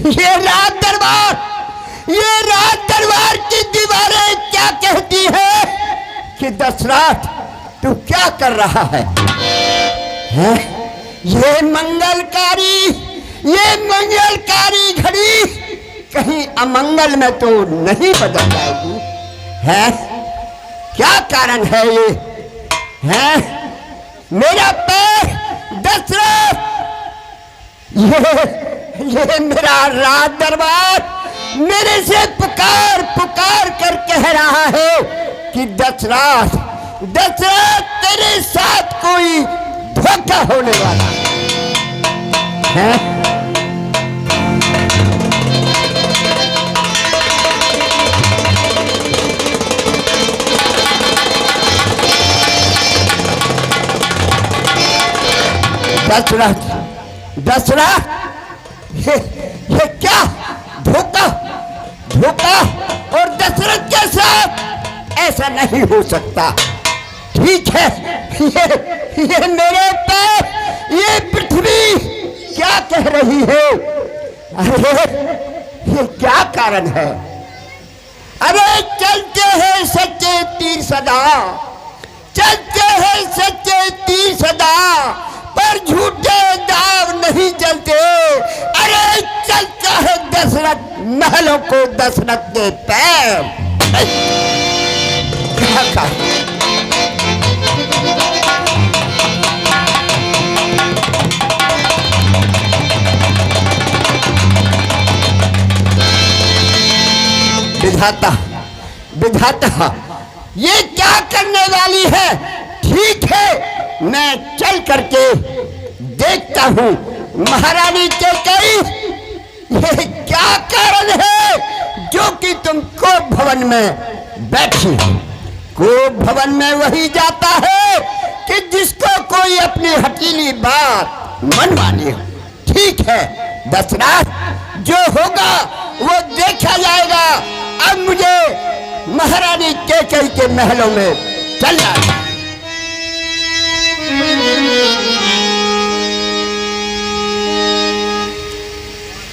ये राज दरबार, ये राज दरबार की दीवारें क्या कहती है कि दशरथ तू क्या कर रहा है? हैं? ये मंगलकारी घड़ी कहीं अमंगल में तो नहीं बदल जाएगी? हैं? क्या कारण है ये? हैं? मेरा पैर दशरथ, ये मेरा राज दरबार मेरे से पुकार पुकार कर कह रहा है कि दशरथ, दशरथ तेरे साथ कोई धोखा होने वाला है। दशरथ, दशरथ ये क्या धोखा, धोखा और दशरथ के साथ ऐसा नहीं हो सकता। ठीक है, ये मेरे पैर, ये पृथ्वी क्या कह रही है? अरे ये क्या कारण है? अरे चलते हैं सच्चे तीर सदा, चलते हैं सच्चे तीर सदा, पर झूठे दाव नहीं चलते। अरे चलता है दशरथ महलों को दशरथ के पैर। क्या कहा? विधाता, विधाता, ये क्या करने वाली है? ठीक है, मैं चल करके देखता हूँ। महारानी कैकेयी, ये क्या कारण है जो कि तुम कोप भवन में बैठी? कोप भवन में वही जाता है कि जिसको कोई अपनी हकीली बात मनवानी हो। ठीक है दशरथ, जो होगा वो देखा जाएगा। अब मुझे महारानी कैकेयी के महलों में चलना है।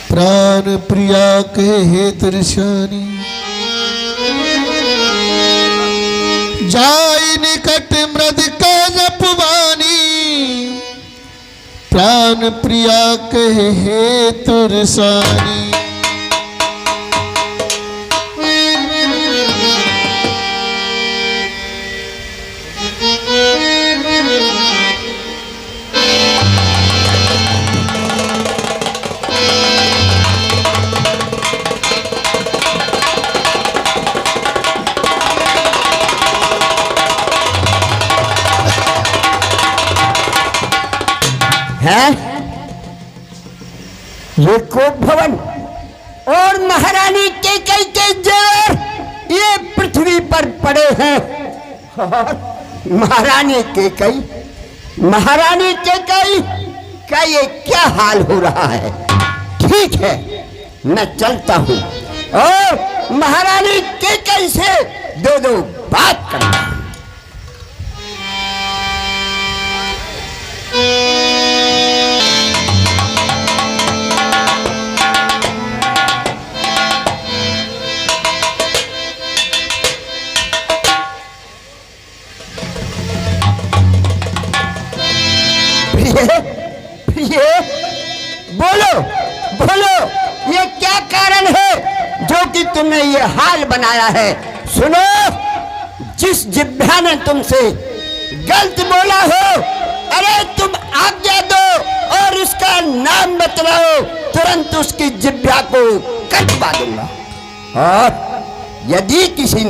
प्राण प्रिया कहे तृषानी, जाय निकट मृद का जपवानी। प्राण प्रिया कहे तृषानी, है ये कोप भवन और महारानी कैकेयी के जेवर ये पृथ्वी पर पड़े हैं। और महारानी कैकेयी, महारानी कैकेयी का ये क्या हाल हो रहा है? ठीक है, मैं चलता हूँ और महारानी कैकेयी से दो बात करता हूँ। ये बोलो, बोलो, ये क्या कारण है जो कि तुमने ये हाल बनाया है? सुनो, जिस जिह्वा ने तुमसे गलत बोला हो, अरे तुम आज्ञा दो और उसका नाम बतलाओ, तुरंत उसकी जिह्वा को कटवा दूंगा। और यदि किसी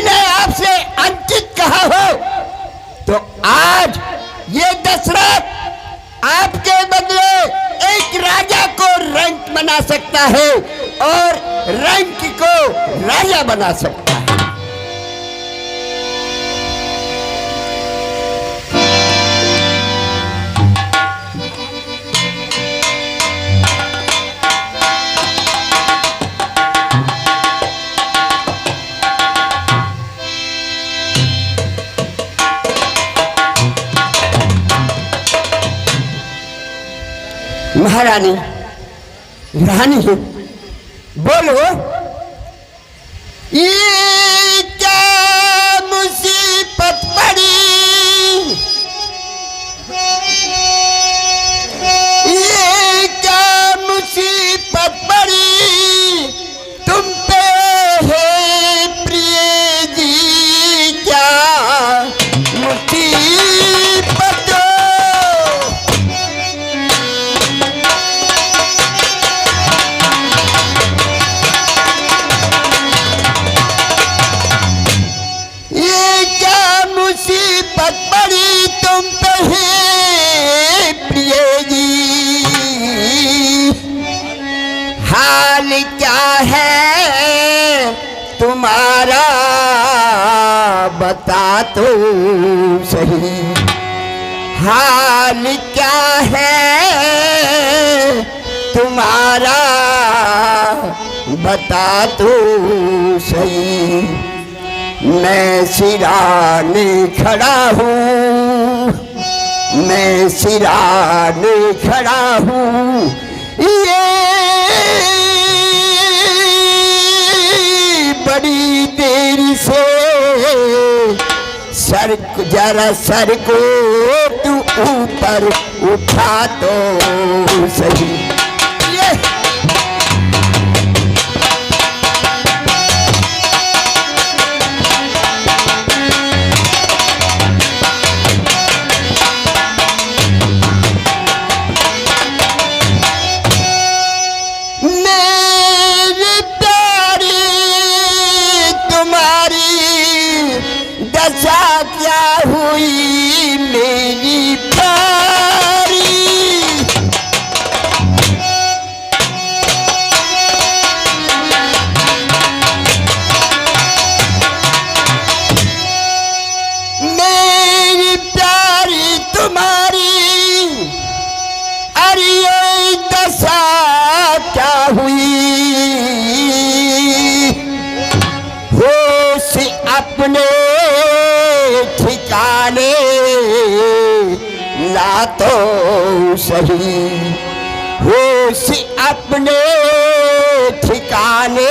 ने आपसे अनुचित कहा हो तो आज ये दशरथ आपके बदले एक राजा को रंक बना सकता है और रंक को राजा बना सकता है। महारानी, रानी, बोलो, ये क्या मुसीबत पड़ी? ये क्या मुसीबत पड़ी तुम पे है प्रिय जी? क्या मुसीबत? बड़ी तुम पे है प्रिय जी, हाल क्या है तुम्हारा बता तो सही। हाल क्या है बता तो सही, मैं सिराने खड़ा हूँ, मैं सिराने खड़ा हूँ, ये बड़ी देर से सर जरा सर को तू ऊपर उठा तो सही। ये मेरे प्यारे तुम्हारी दशा क्या हुई मेरी प्यारी, मेरी प्यारी तुम्हारी अरे ये दशा क्या हुई, होश अपने ठिकाने ला तो सही, होश अपने ठिकाने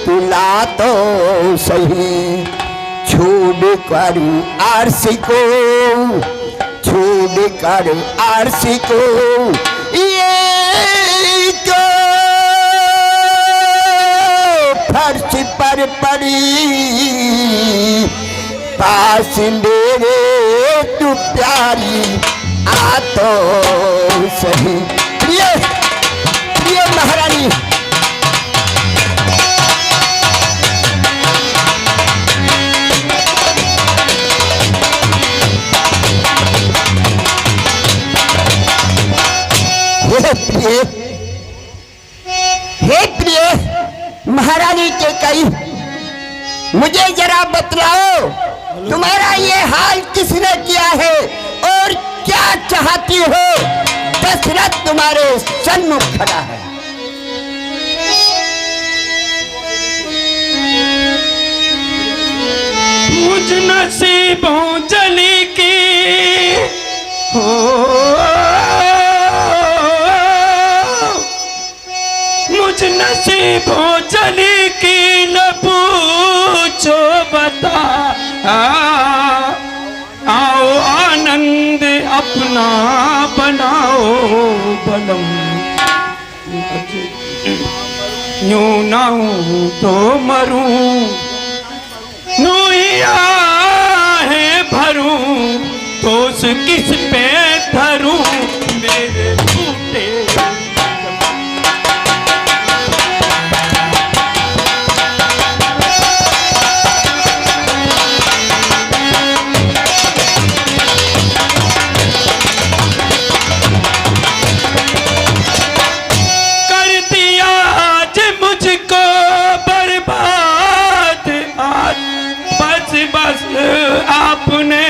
तू ला तो सही। छोड़ कर आरसी को, छोड़ कर आरसी को, ये तो फर्श पर पड़ी पास मेरे तू प्यारी आ तो सही। प्रिय प्रिय महारानी, हे प्रिय महारानी के कई, मुझे जरा बतलाओ तुम्हारा ये हाल किसने किया है और क्या चाहती हो? दशरथ तुम्हारे सन्मुख खड़ा है। मुझ नसीबों जली की हो, मुझ नसीबों जली की न पूछो बता, आओ आनंद अपना बनाओ बलम, यूं ना हूं तो मरूं, नूया है भरूं, तो किस पे धरूं मेरे टूटे। आपने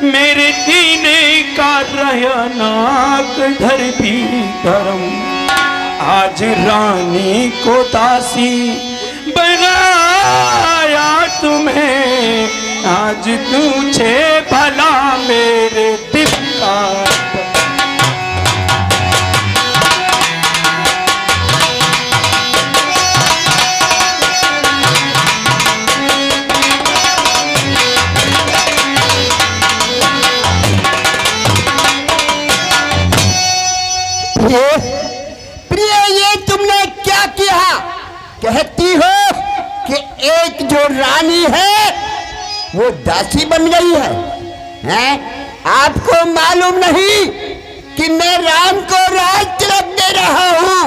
मेरे दीने का रहनाक धर भी धर्म, आज रानी को दासी बनाया तुम्हें, आज तुझे भला मेरे दिल का। प्रिय ये तुमने क्या किया? कहती हो कि एक जो रानी है वो दासी बन गई है, हैं? आपको मालूम नहीं कि मैं राम को राज तिलक दे रहा हूं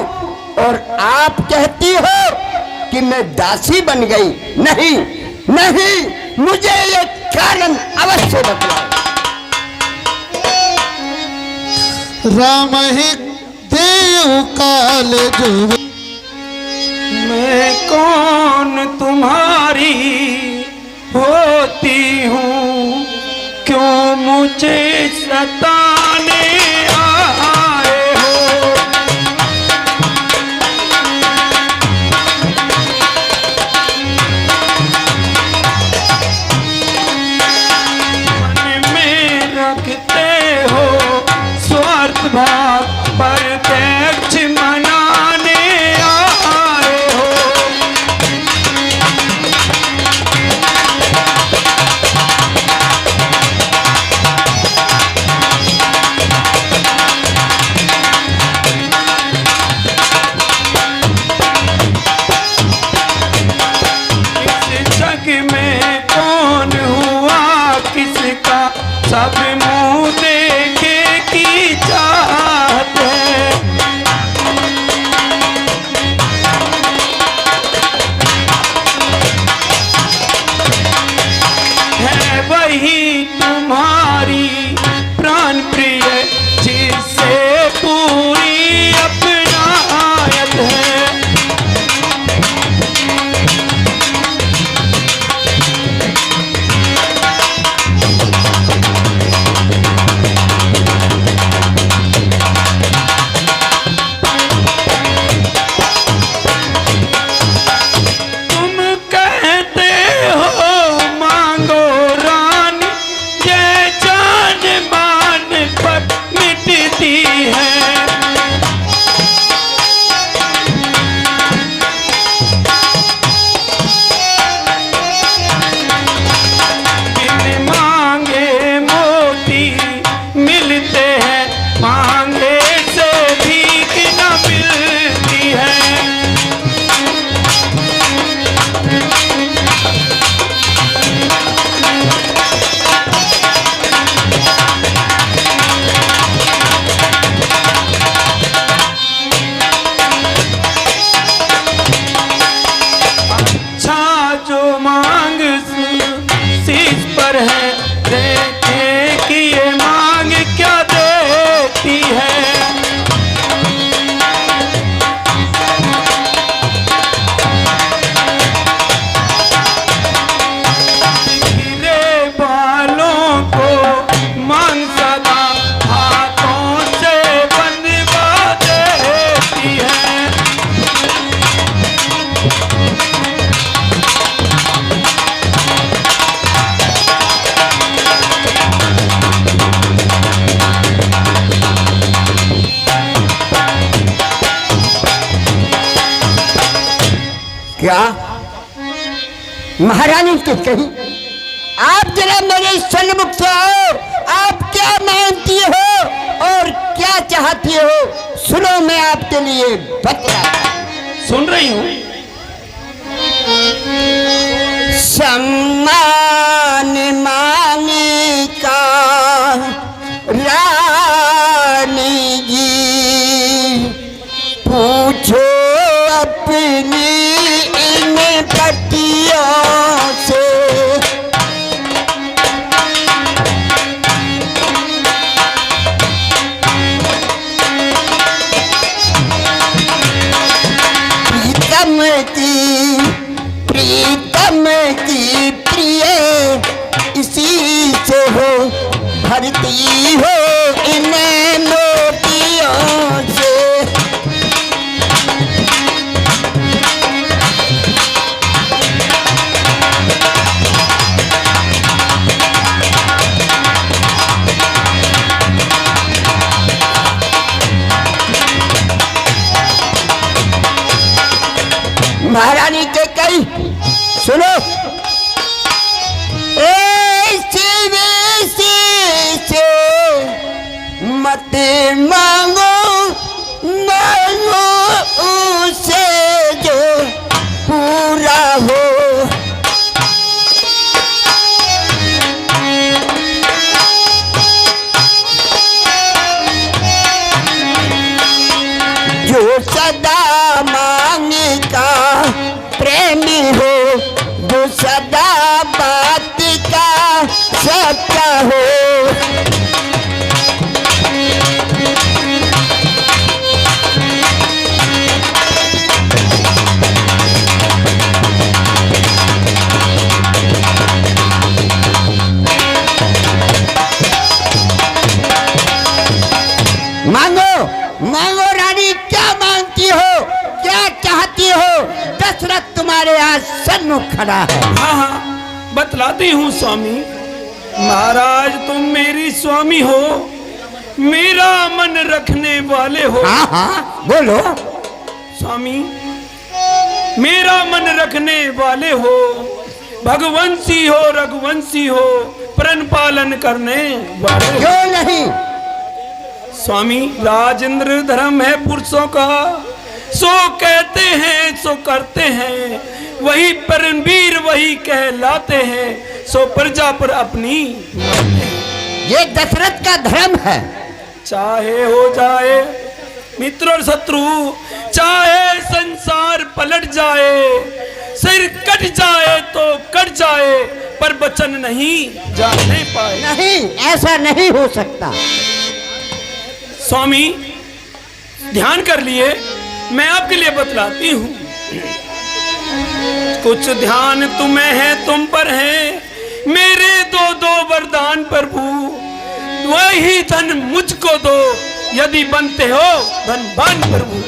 और आप कहती हो कि मैं दासी बन गई? नहीं नहीं, मुझे ये कारण अवश्य बतलाओ। राम ही देव काल जो, मैं कौन तुम्हारी होती हूँ, क्यों मुझे सताने आए हो? क्या महारानी के कही, आप जरा मेरे सन्मुख से आओ। आप क्या मांगती हो और क्या चाहती हो, सुनो मैं आपके लिए बतलाता हूं। सुन रही हूँ। सम्मान मांगे का रानी जी, पूछो अपनी इन पतियों से। प्रीतम की प्रिय इसी से हो, भरती हो इन मोतियों से। महारानी के कई सुनो, से मत मांगो, मांगो उसे जो पूरा हो। जो सदा मांगे का प्रेमी हो, जो सदा बात का सच्चा हो। मांगो मांगो रानी, क्या मांगती हो, क्या चाहती हो? दशरथ तुम्हारे यहाँ सन्मुख खड़ा है। हाँ हाँ, बतलाती हूँ स्वामी। महाराज तुम मेरी स्वामी हो, मेरा मन रखने वाले हो। हाँ हाँ बोलो। स्वामी मेरा मन रखने वाले हो, भगवंशी हो रघुवंशी हो, प्रण पालन करने वाले हो। क्यों नहीं? स्वामी राजेंद्र धर्म है पुरुषों का, सो कहते हैं सो करते हैं, वही परमवीर वही कहलाते हैं, सो प्रजा पर अपनी। ये दशरथ का धर्म है। चाहे हो जाए मित्र और शत्रु, चाहे संसार पलट जाए, सिर कट जाए तो कट जाए, पर वचन नहीं जाने पाए। नहीं, ऐसा नहीं हो सकता। स्वामी ध्यान कर लिए, मैं आपके लिए बतलाती हूँ। कुछ ध्यान तुम्हें है, तुम पर है, मेरे दो दो वरदान प्रभु, वही धन मुझको दो, यदि बनते हो धनवान प्रभु।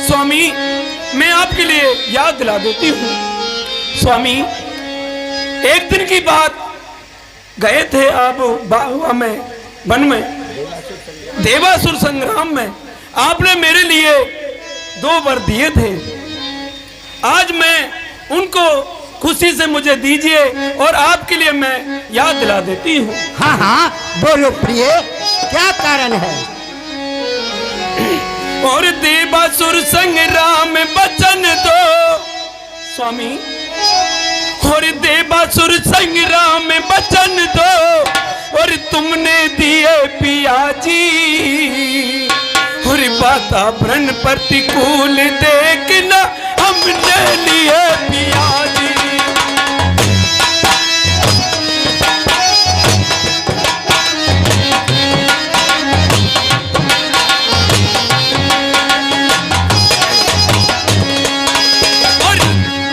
स्वामी मैं आपके लिए याद दिला देती हूँ। स्वामी एक दिन की बात, गए थे आप में वन में, देवासुर संग्राम में आपने मेरे लिए 2 वर दिए थे। आज मैं उनको खुशी से मुझे दीजिए और आपके लिए मैं याद दिला देती हूँ। हाँ हाँ बोलो प्रिय, क्या कारण है? और देवासुर संग्राम बचन दो स्वामी, और देवासुर संग्राम बचन दो, और तुमने दिए पिया जी, और वातावरण प्रतिकूल देखना हमने लिए पिया जी। और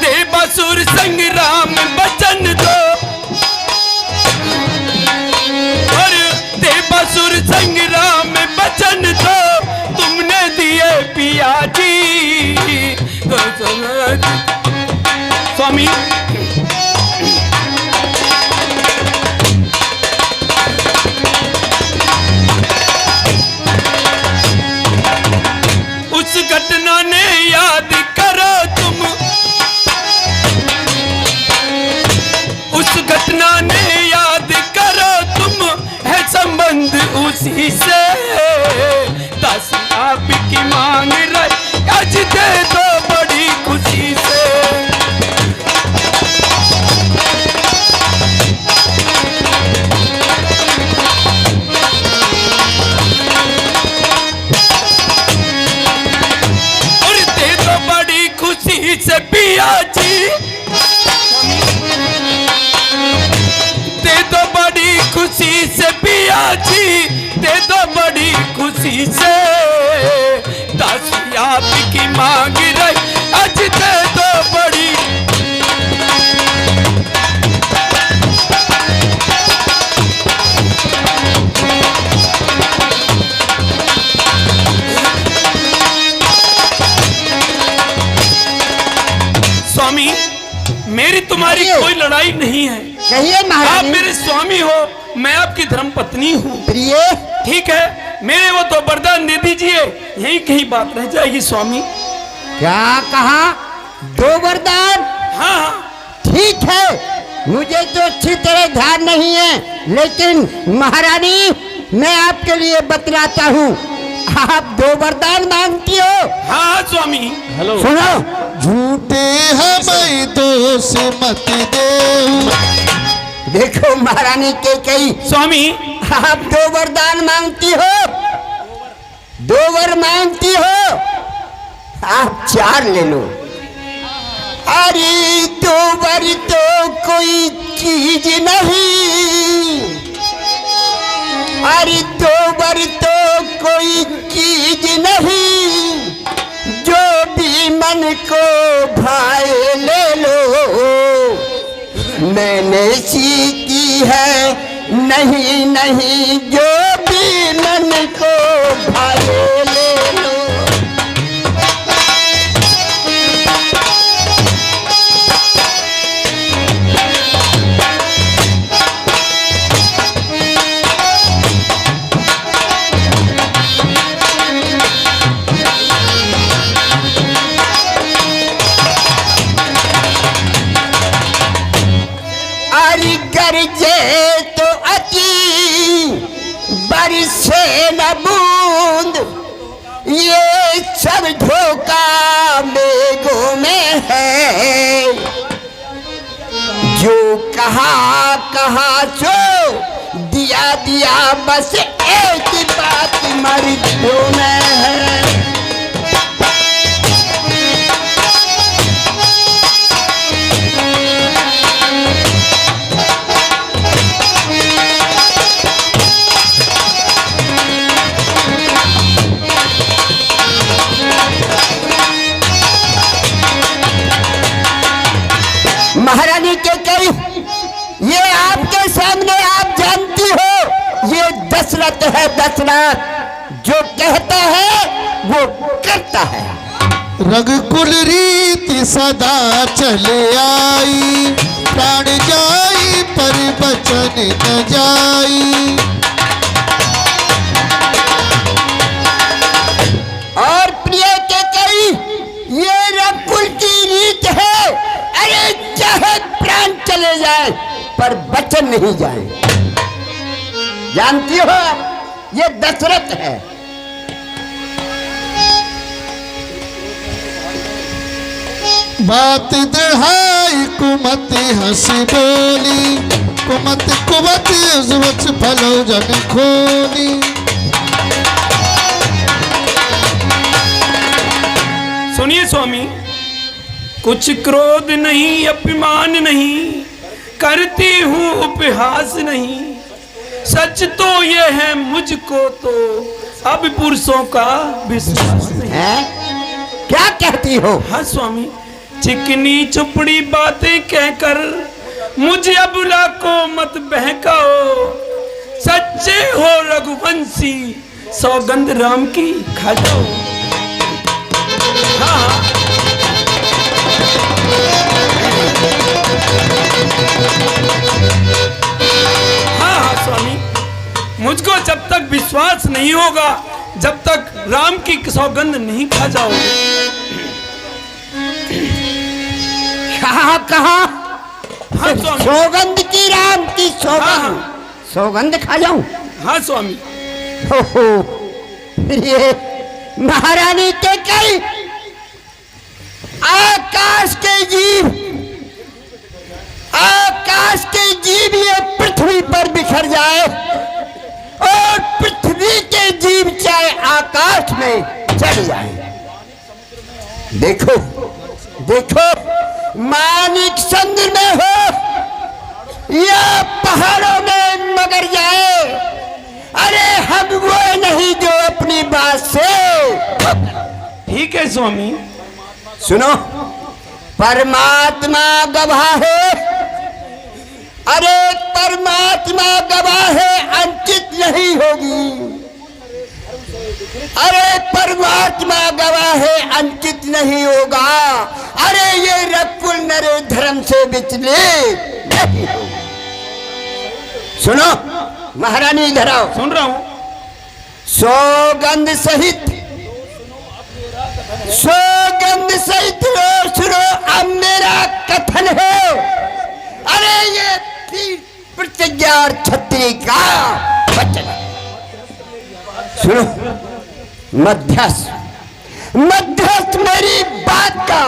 देवासुर संग्राम बचन दो, और देवासुर संग्राम बचन दो, तुमने दिए पिया जी। स्वामी उस घटना ने याद करो तुम, से पिया जी, दे दो बड़ी खुशी से पिया जी, दे दो बड़ी खुशी से, दासी आपकी मांग रही आज दे दो बड़ी। स्वामी मेरी तुम्हारी कोई लड़ाई नहीं है, कहिए आप महारानी। मेरे स्वामी हो, मैं आपकी धर्म पत्नी हूँ। प्रिय, ठीक है, मेरे वो तो वरदान दे दीजिए, यही कहीं बात रह जाएगी स्वामी। क्या कहा? 2 वरदान? हाँ हाँ ठीक है, मुझे तो अच्छी तरह ध्यान नहीं है, लेकिन महारानी मैं आपके लिए बतलाता हूँ। आप 2 वरदान मांगती हो? हाँ स्वामी। सुनो, झूठे हमें दोष मत दे। देखो महारानी के कई स्वामी आप 2 वरदान मांगती हो, 2 वर मांगती हो, आप 4 ले लो। अरे 2 वर तो कोई चीज नहीं, अरे 2 वर तो कोई चीज नहीं, जो भी मन को भाए ले लो। मैंने सीखी है नहीं नहीं, जो भी मन को भाए ले लो। अरे गरजे तो अति बरसे न बूंद, ये सब धोखा मेघों में है। जो कहा कहा सो दिया दिया, बस एक ही बात मर्दों में है। महारानी के कई ये आपके सामने आप जानती हो, ये दशरथ है, दशरथ जो कहता है वो करता है। रघुकुल रीति सदा चले आई, प्राण जाई पर बचन न जाई। और प्रिय के कई ये रघुकुल की रीत है, अरे चाहे प्राण चले जाए पर बचन नहीं जाए। जानती हो ये दशरथ है। बात दढ़ाई कुमत हंस बोली, कुमत कुमत उस फलो जन खोली। सुनिए स्वामी, कुछ क्रोध नहीं, अभिमान नहीं, करती हूँ उपहास नहीं, सच तो ये है मुझको तो अब पुरुषों का विश्वास नहीं। है? क्या कहती हो? हाँ स्वामी, चिकनी चुपड़ी बातें कहकर मुझे अबुला को मत बहकाओ, सच्चे हो रघुवंशी सौगंध राम की खा जाओ। हाँ हाँ स्वामी, मुझको जब तक विश्वास नहीं होगा, जब तक राम की सौगंध नहीं खा जाओगे। कहा हाँ स्वामी। सौगंध की, राम की सौगंध। हाँ। सौगंध खा जाऊं? हाँ स्वामी। ये महारानी के कई आकाश के जीव, आकाश के जीव ये पृथ्वी पर बिखर जाए और पृथ्वी के जीव चाहे आकाश में चढ़ जाए। देखो देखो मानिक समुद्र में हो या पहाड़ों में मगर जाए, अरे हम वो नहीं जो अपनी बात से। ठीक है स्वामी। सुनो, परमात्मा गवाह है, अरे परमात्मा गवाह है, अंकित नहीं होगी। अरे परमात्मा गवाह है, अंकित नहीं होगा। अरे ये रकुल नरे धर्म से विचलित नहीं होगा। सुनो महारानी, इधर आओ। सुन रहा हूँ। सौगंध सहित लो, सुनो अब मेरा कथन है। अरे ये प्रतिज्ञा और छत्री का वचन। सुनो, मध्यस्थ मेरी बात का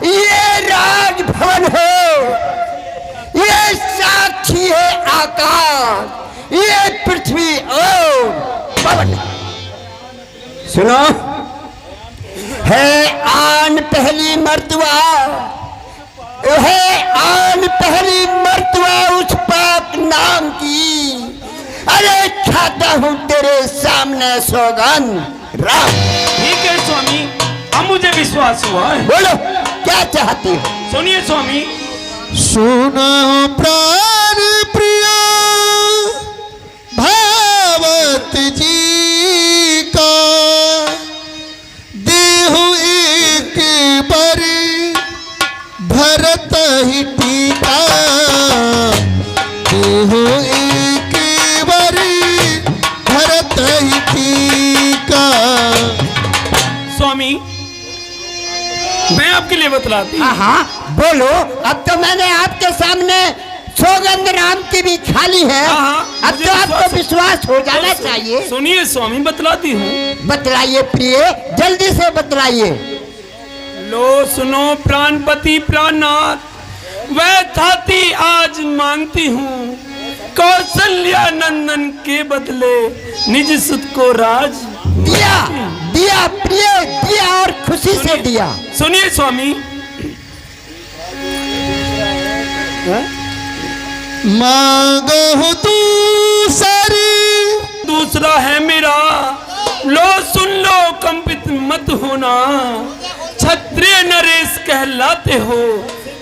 ये राजभवन है, ये साक्षी है आकाश, ये पृथ्वी और पवन। सुनो, है आन पहली मर्तबा, है आन पहली मर्तबा उस पाक नाम की। अरे खाता हूं तेरे सामने सौगंध राम। ठीक है स्वामी, अब मुझे विश्वास हुआ है। बोलो क्या चाहते हो? सुनिए स्वामी। सुनो प्राण प्रिय भावत जी का, देहु एक बार भरत ही टीका, देहु एक बार भरत ही टीका। स्वामी, मैं आपके लिए बतलाती हूँ। हाँ बोलो, अब तो मैंने आपके सामने सौगंध राम की भी खाली है। हाँ, अब मुझे तो आपको विश्वास विश्वास हो जाना चाहिए। सुनिए स्वामी, बतलाती हूँ। बतलाइए प्रिय, जल्दी से बतलाइए। लो सुनो प्राणपति प्राणनाथ, वह थाती आज मांगती हूँ, कौशल्या नंदन के बदले निज सुत को राज। दिया दिया प्रिय, दिया और खुशी से दिया। सुनिए स्वामी। मांगो तू सारी, दूसरा है मेरा, लो सुन लो कंपित मत होना, क्षत्रिय नरेश कहलाते हो,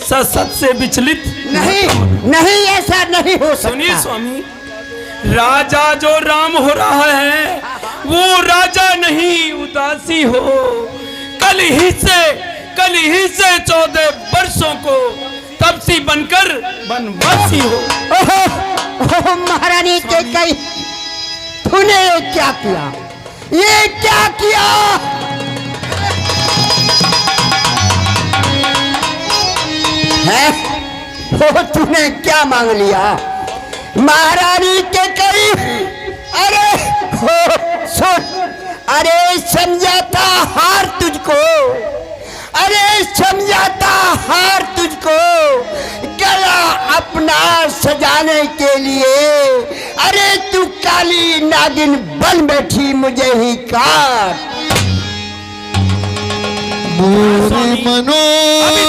सत से विचलित नहीं ऐसा नहीं हो सकता। सुनिए स्वामी, राजा जो राम हो रहा है वो राजा नहीं उदासी हो। कल ही से 14 वर्षों को तपसी बनकर वनवासी हो। ओहो महारानी कैकेयी, तूने ये क्या किया? ये क्या किया? है वो तूने क्या मांग लिया महारानी कैकेयी? अरे हो सुन, अरे समझाता हार तुझको, अरे समझाता हार तुझको, गला अपना सजाने के लिए। अरे तू काली नागिन बन बैठी, मुझे ही काट। मोरे अभी तो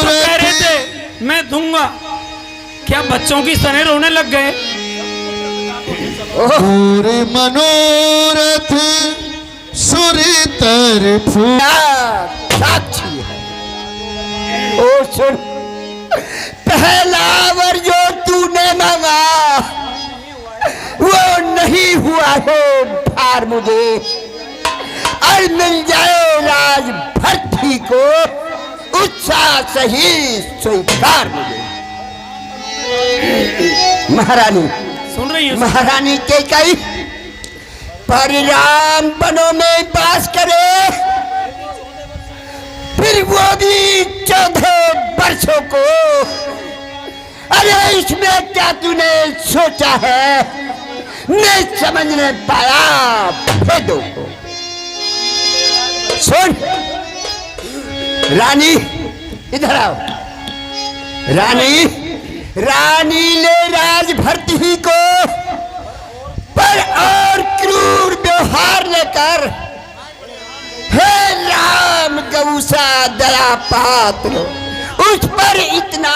कह रहे मनोरथ, थे मैं दूंगा, क्या बच्चों की सने रोने लग गए? मोरे मनोरथ सुरतर फूल। साक्षी है। ओ सुन, पहला वर जो तूने मांगा वो नहीं हुआ है भार मुझे, और मिल जाए राज भर्ती को उत्साह सही स्वीकार मुझे। महारानी, सुन रही हो? महारानी कैकेयी परिराम वनों में वास करे, फिर वो भी 14 वर्षों को। अरे इसमें क्या तूने सोचा है? मैं समझ नहीं पाया भेदों को। सुन रानी, इधर आओ। रानी ले राज भर्ती को पर और क्रूर व्यवहार लेकर, हे राम गौसा दया पात्र, उस पर इतना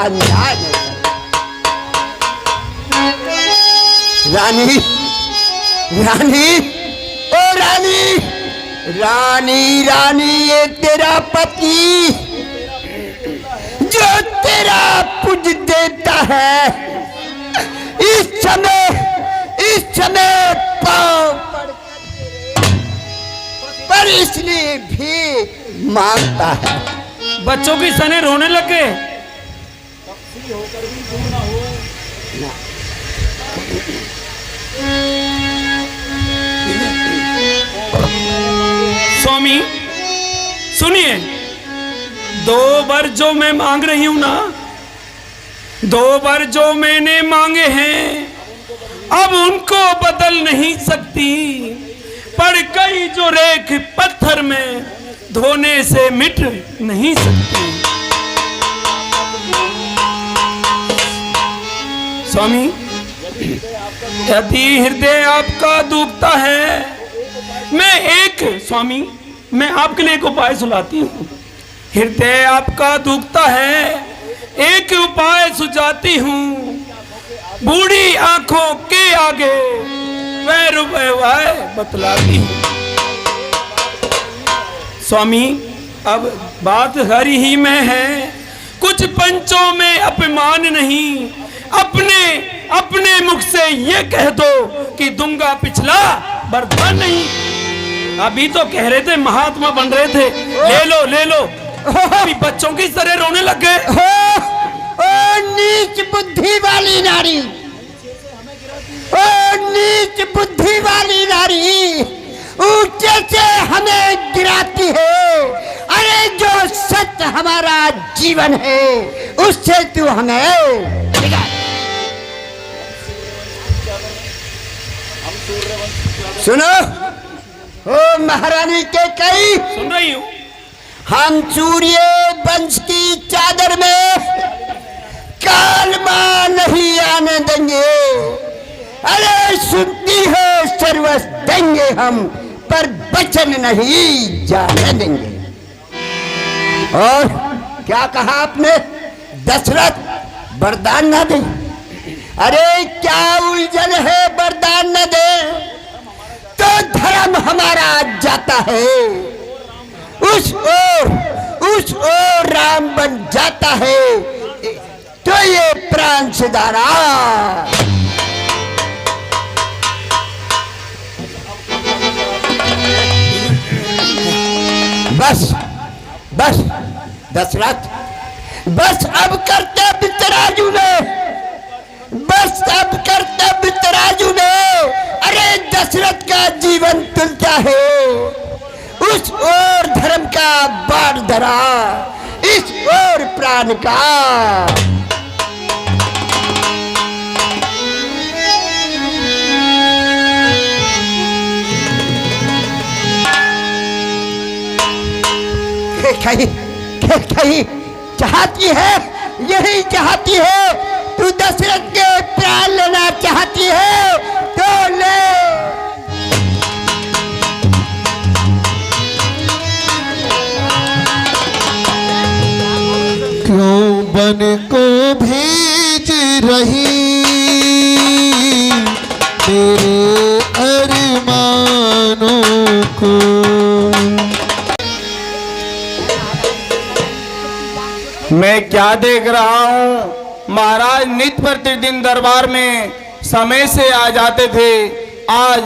अन्याय नहीं। रानी, रानी, ओ रानी, रानी, रानी, ये तेरा पति जो तेरा पूज देता है, इस समय पाँव पर इसलिए भी मांगता है। बच्चों की सने रोने लग गए। स्वामी सुनिए, 2 बार जो मैं मांग रही हूं ना, 2 बार जो मैंने मांगे हैं, अब उनको बदल नहीं सकती। पड़ गई जो रेख पत्थर में, धोने से मिट नहीं सकती। स्वामी, यदि हृदय आपका दुखता है, स्वामी मैं आपके लिए एक उपाय सुनाती हूँ। हृदय आपका दुखता है, एक उपाय सुझाती हूँ। बूढ़ी आंखों के आगे वह उपाय बतलाती हूँ। स्वामी, अब बात हर ही में है, कुछ पंचों में अपमान नहीं। अपने मुख से ये कह दो कि दूंगा पिछला वरदान नहीं। अभी तो कह रहे थे महात्मा बन रहे थे, ले लो। अभी बच्चों की तरह रोने लग गए। ओ नीच बुद्धि वाली नारी, ओ नीच बुद्धि वाली नारी, ऊंचे से हमें गिराती है। अरे जो सत्य हमारा जीवन है, उससे तू हमें गिरा। सुनो, ओ महारानी के कई, सुन रही हूँ। हम सूर्य वंश की चादर में कालमा नहीं आने देंगे। अरे सुनती हो, सर्वस देंगे हम, पर वचन नहीं जाने देंगे। और क्या कहा आपने? दशरथ वरदान न दे। अरे क्या उलझन है, वरदान न दे तो धर्म हमारा जाता है। उस ओर राम बन जाता है, तो ये प्राण से दारा। बस दशरथ, बस अब कर्तव्य तराजू में, बस अब कर्तव्य तराजू में। अरे दशरथ का जीवन तुलता है, उस ओर धर्म का बाढ़ धरा, इस ओर प्राण का। कहीं चाहती है, यही चाहती है, तू दशरथ के प्राण लेना चाहती है तो ले। क्यों बन को भेज रही तेरे अरमानों को। मैं क्या देख रहा हूँ, महाराज नित्य प्रतिदिन दरबार में समय से आ जाते थे। आज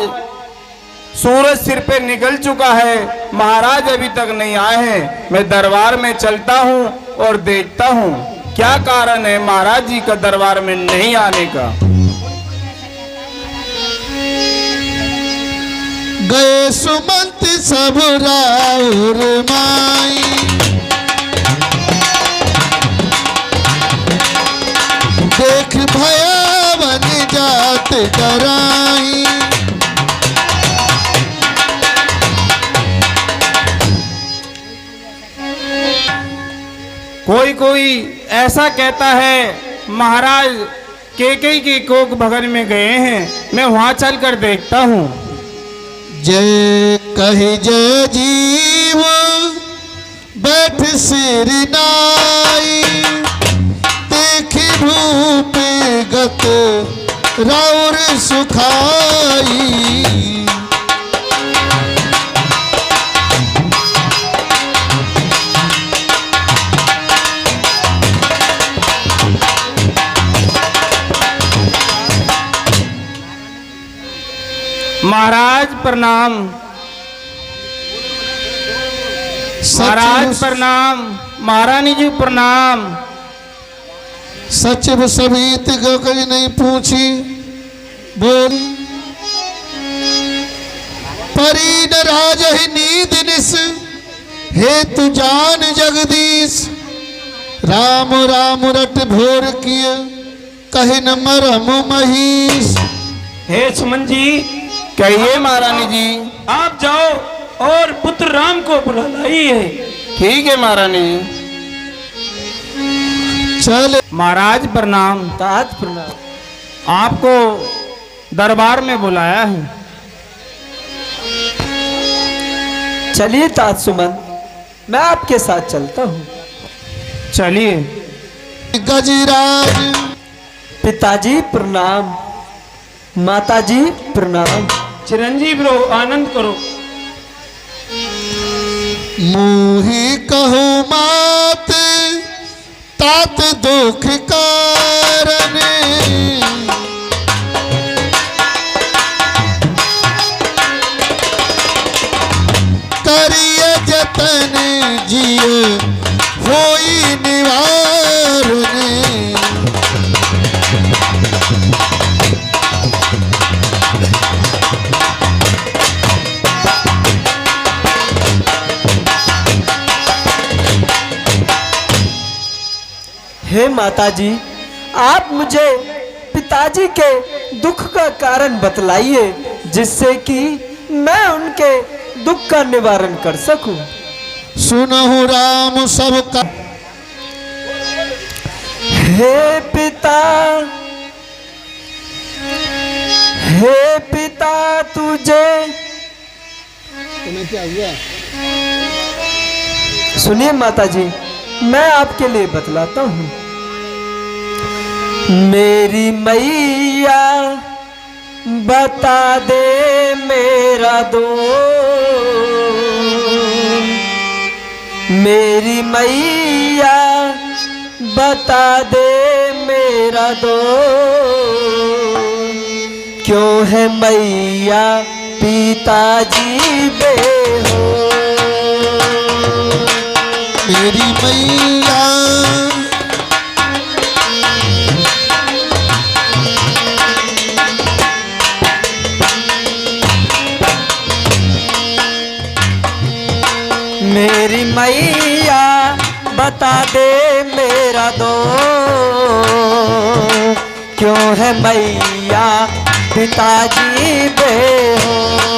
सूरज सिर पे निकल चुका है, महाराज अभी तक नहीं आए हैं। मैं दरबार में चलता हूँ और देखता हूँ क्या कारण है महाराज जी का दरबार में नहीं आने का। गए सुमंत सब राउर माई, देख भयावन जात डराई। कोई ऐसा कहता है महाराज केकई के कोक भवन में गए हैं, मैं वहां चलकर देखता हूँ। जय कहे जय जीव बैठ सिर नाई, देखी भूप गत राउर सुखाई। महाराज प्रणाम। महाराज प्रणाम। महारानी जी प्रणाम। सचिव समीत गई नहीं पूछी, बोली परी न राज ही नींद निस, हे तु जान जगदीश। राम राम रट भोर किए, कहे न मरम महीश। हे सुमन जी, कहिए महारानी जी। आप जाओ और पुत्र राम को बुला लाइए। ठीक है महारानी जी। चल महाराज प्रणाम। तात प्रणाम। आपको दरबार में बुलाया है। चलिए तात सुमन, मैं आपके साथ चलता हूँ। चलिए। गजराज पिताजी प्रणाम, माताजी प्रणाम। चिरंजीव रहो, आनंद करो। मुही कहो मात, तात दुख कारण। करिए जतन जियो होई निवारण। हे माताजी, आप मुझे पिताजी के दुख का कारण बतलाइए, जिससे कि मैं उनके दुख का निवारण कर सकूं। सुनहु राम सबका। हे पिता, हे पिता तुझे। सुनिए माताजी, मैं आपके लिए बतलाता हूँ। मेरी मैया बता दे मेरा दोष, मेरी मैया बता दे मेरा दोष। क्यों है मैया पिताजी बेहोश। मेरी मैया मेरी मैया बता दे मेरा दोष। क्यों है मैया पिताजी बेहोश।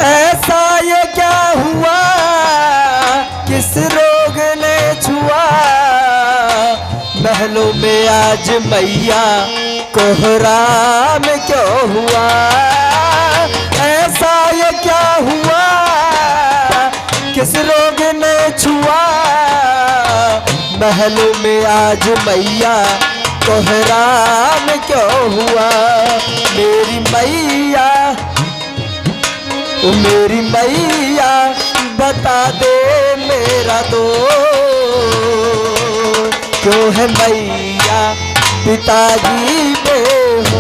ऐसा ये क्या हुआ, किस रोग ने छुआ। महलों में आज मैया कोहराम क्यों हुआ। ऐसा ये क्या हुआ, किस रोग ने छुआ। महलों में आज मैया कोहराम क्यों हुआ। मेरी मैया, ओ मेरी मैया बता दे मेरा दोष। क्यों है मैया पिताजी बेहोश।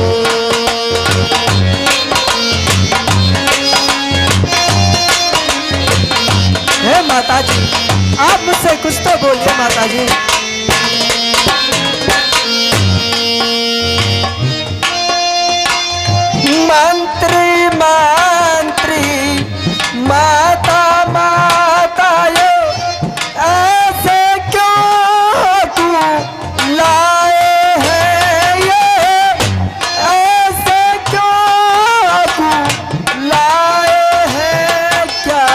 हे माताजी, आप मुझसे कुछ तो बोलिए माताजी। मंत्री मंत्री माता माता यो, ऐसे क्यों तू लाए हैं ये। ऐसे क्यों तू लाए हैं, क्या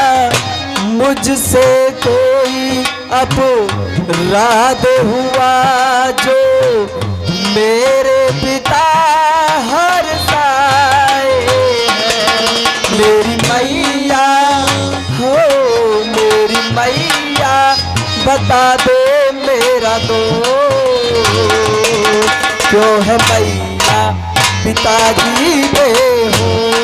मुझसे मुझसे कोई अपराध हुआ जो मेरे पिता हर साए हैं। मेरी मैया हो मेरी मैया बता दे मेरा दोष क्यों है मैया पिताजी बेहोश।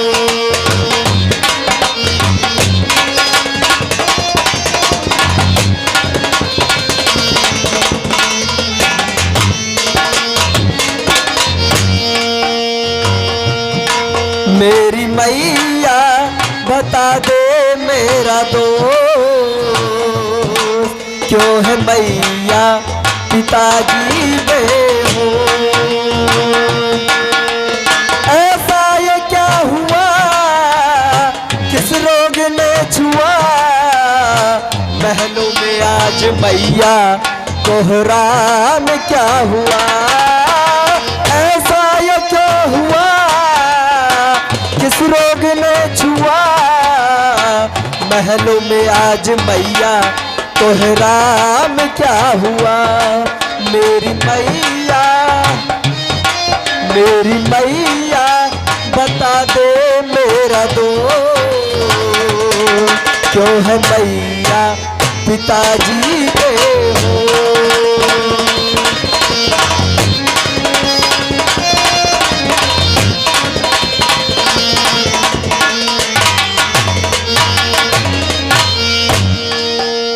मेरी मैया बता दे मेरा दोष क्यों है मैया पिताजी बेहोश। ऐसा ये क्या हुआ किस रोग ने छुआ महलों में आज मैया कोहराम क्या हुआ। ऐसा ये क्या हुआ किस रोग ने छुआ महलों में आज मैया कोहराम क्या हुआ। मेरी मैया बता दे मेरा दोष क्यों है मैया पिताजी बेहोश।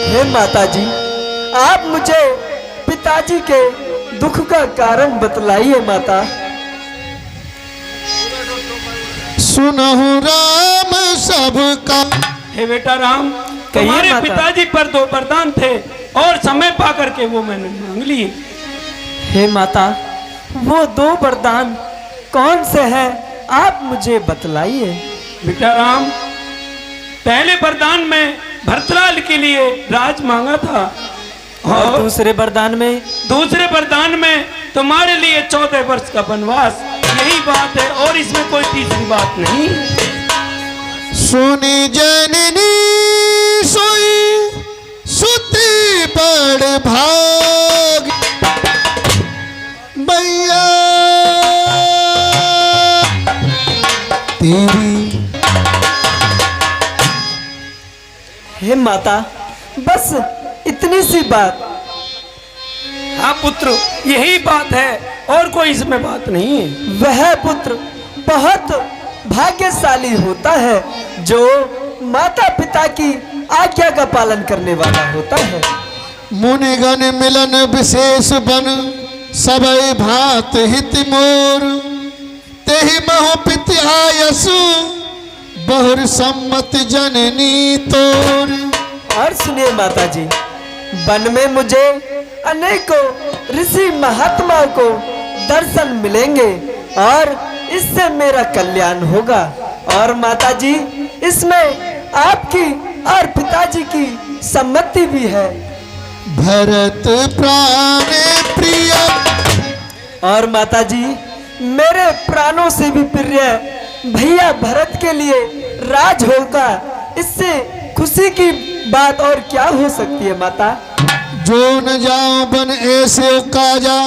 हे माता जी आप मुझे पिताजी के दुख का कारण बतलाइए माता। सुनहु राम सबका। हे बेटा राम, कहिए तुम्हारे माता। पिताजी पर 2 वरदान थे और समय पा करके वो मैंने मांग लिए। हे माता वो 2 वरदान कौन से हैं आप मुझे बतलाइए। बेटा राम, पहले वरदान में भरतलाल के लिए राज मांगा था और दूसरे वरदान में तुम्हारे लिए 14 वर्ष का वनवास। यही बात है और इसमें कोई तीसरी बात नहीं। सुनी जननी सोई सुती बड़ भाग मैया तेरी। हे माता बस इतनी सी बात। हाँ पुत्र, यही बात है और कोई इसमें बात नहीं है। वह पुत्र बहुत भाग्यशाली होता है जो माता पिता की आज्ञा का पालन करने वाला होता है। मुनिगण मिलन विशेष बन सबई भात हित मोर तेहि महु पिति आयसु बहुर सम्मत जननी तोर। और सुनिए माता जी वन में मुझे अनेकों ऋषि महात्माओं को दर्शन मिलेंगे और इससे मेरा कल्याण होगा। और माता जी इसमें आपकी और पिताजी की सम्मति भी है। भरत प्राण प्रिय। और माता जी मेरे प्राणों से भी प्रिय भैया भरत के लिए राज होगा। इससे खुशी की बात और क्या हो सकती है माता। जो न जाओ बन ऐसे काजा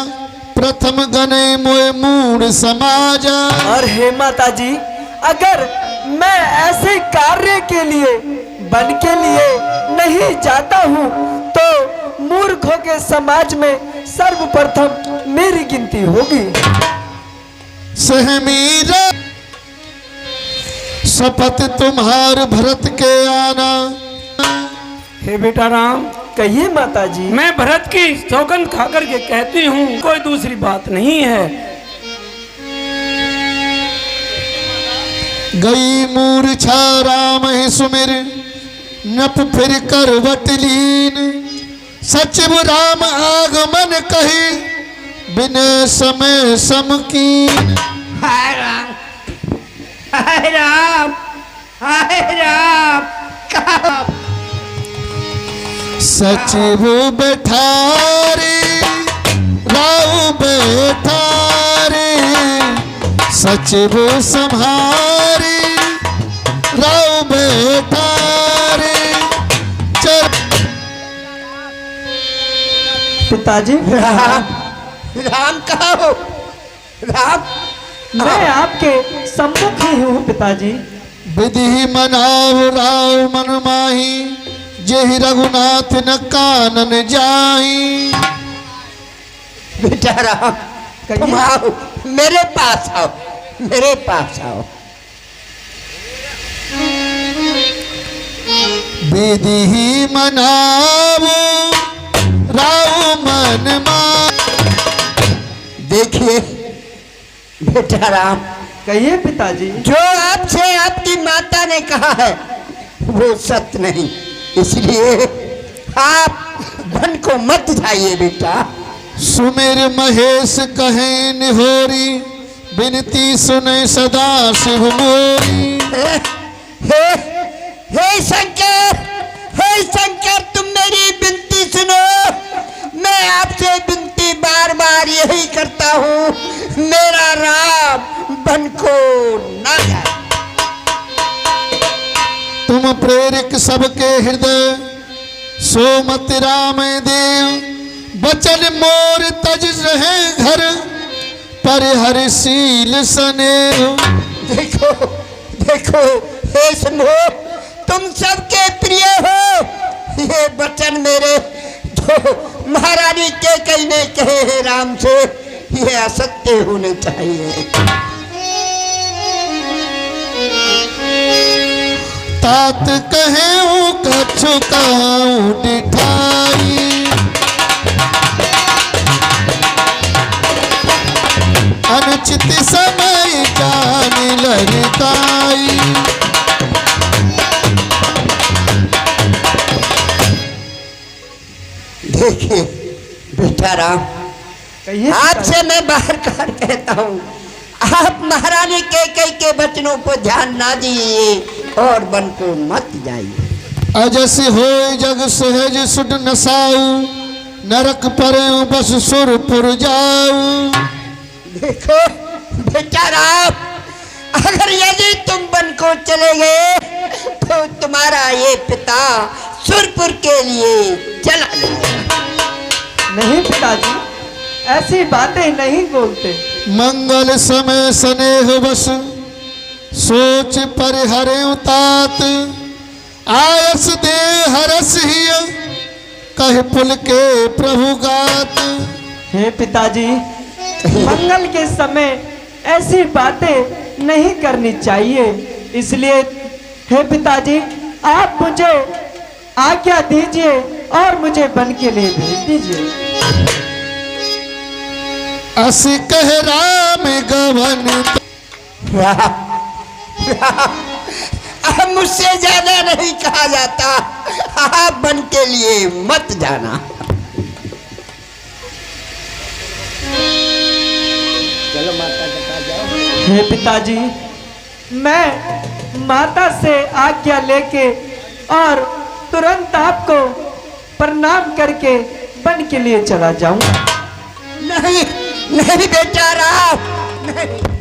प्रथम गने मोए मूड समाजा। और हे माता जी अगर मैं ऐसे कार्य के लिए बन के लिए नहीं जाता हूँ तो मूर्खों के समाज में सर्वप्रथम मेरी गिनती होगी। सहमीरा शपथ तुम्हार भरत के आना। हे बेटा राम, कहिए माता जी। मैं भरत की सौगंध खाकर के कहती हूँ कोई दूसरी बात नहीं है। गई मूर्छा राम ही सुमिर नप फिर करवट लीन सचिव राम आगमन कही बिन समय समकीन। हाय राम हाय राम हाय राम। सचिव बैठारे राव बैठारे सचिव संहारे राव बैठारे चर पिताजी राम कहाँ हो? राम मैं आपके सम्मुख ही हूँ पिताजी। विधि मनाव राव मन माही, जेहि रघुनाथ न कानन जाही। बेटा राम, तुम आओ, मेरे पास आओ, मेरे पास आओ। विधि मनाव राव मन माही। देखिए बेटा राम, कहिए पिताजी। जो आपसे आपकी माता ने कहा है वो सत्य नहीं, इसलिए आप वन को मत जाइए बेटा। सुमेर महेश कहे निहोरी, बिनती सुने सदा शिव मोरी। हे शंकर, हे शंकर, तुम मेरी विनती सुनो। मैं आपसे विनती बार बार यही करता हूँ, मेरा राम वन को ना जाए। तुम प्रेरक सबके हृदय, सो मत राम देव। बचन मोर तज रहे घर, पर हर शील स्नेह। देखो देखो हे समूह, तुम सबके प्रिय हो। ये वचन मेरे जो महारानी के कहने कहे हैं राम से, ये असत्य होने चाहिए। तात कहे कछु कहूँ डिठाई, अनुचित समय जान लड़काई। देखिए बेटा राम, कहिए आपसे मैं बार बार कहता हूँ, आप महारानी के वचनों को ध्यान ना दीजिए और वन को मत जाइए। अजस हो जग सहज सुड नसाऊ, नरक पर बस सुरपुर जाऊ। देखो बेटा राम, अगर यदि तुम वन को चले गए तो तुम्हारा ये पिता सुरपुर के लिए चला जाएगा। नहीं पिताजी, ऐसी बातें नहीं बोलते। मंगल समय स्नेह बस, सोच परिहरे तात। आयस दे हरस हिय, कह पुल के प्रभु गात। हे पिताजी, मंगल के समय ऐसी बातें नहीं करनी चाहिए, इसलिए हे पिताजी आप मुझे आज्ञा दीजिए और मुझे वन के लिए भेज दीजिए। अस कह राम गवन। अब मुझसे ज्यादा नहीं कहा जाता, आप वन के लिए मत जाना। चलो माता के पास जाओ। हे पिताजी, मैं माता से आज्ञा लेके और तुरंत आपको प्रणाम करके वन के लिए चला जाऊंगा। नहीं नहीं बेटा राम, नहीं।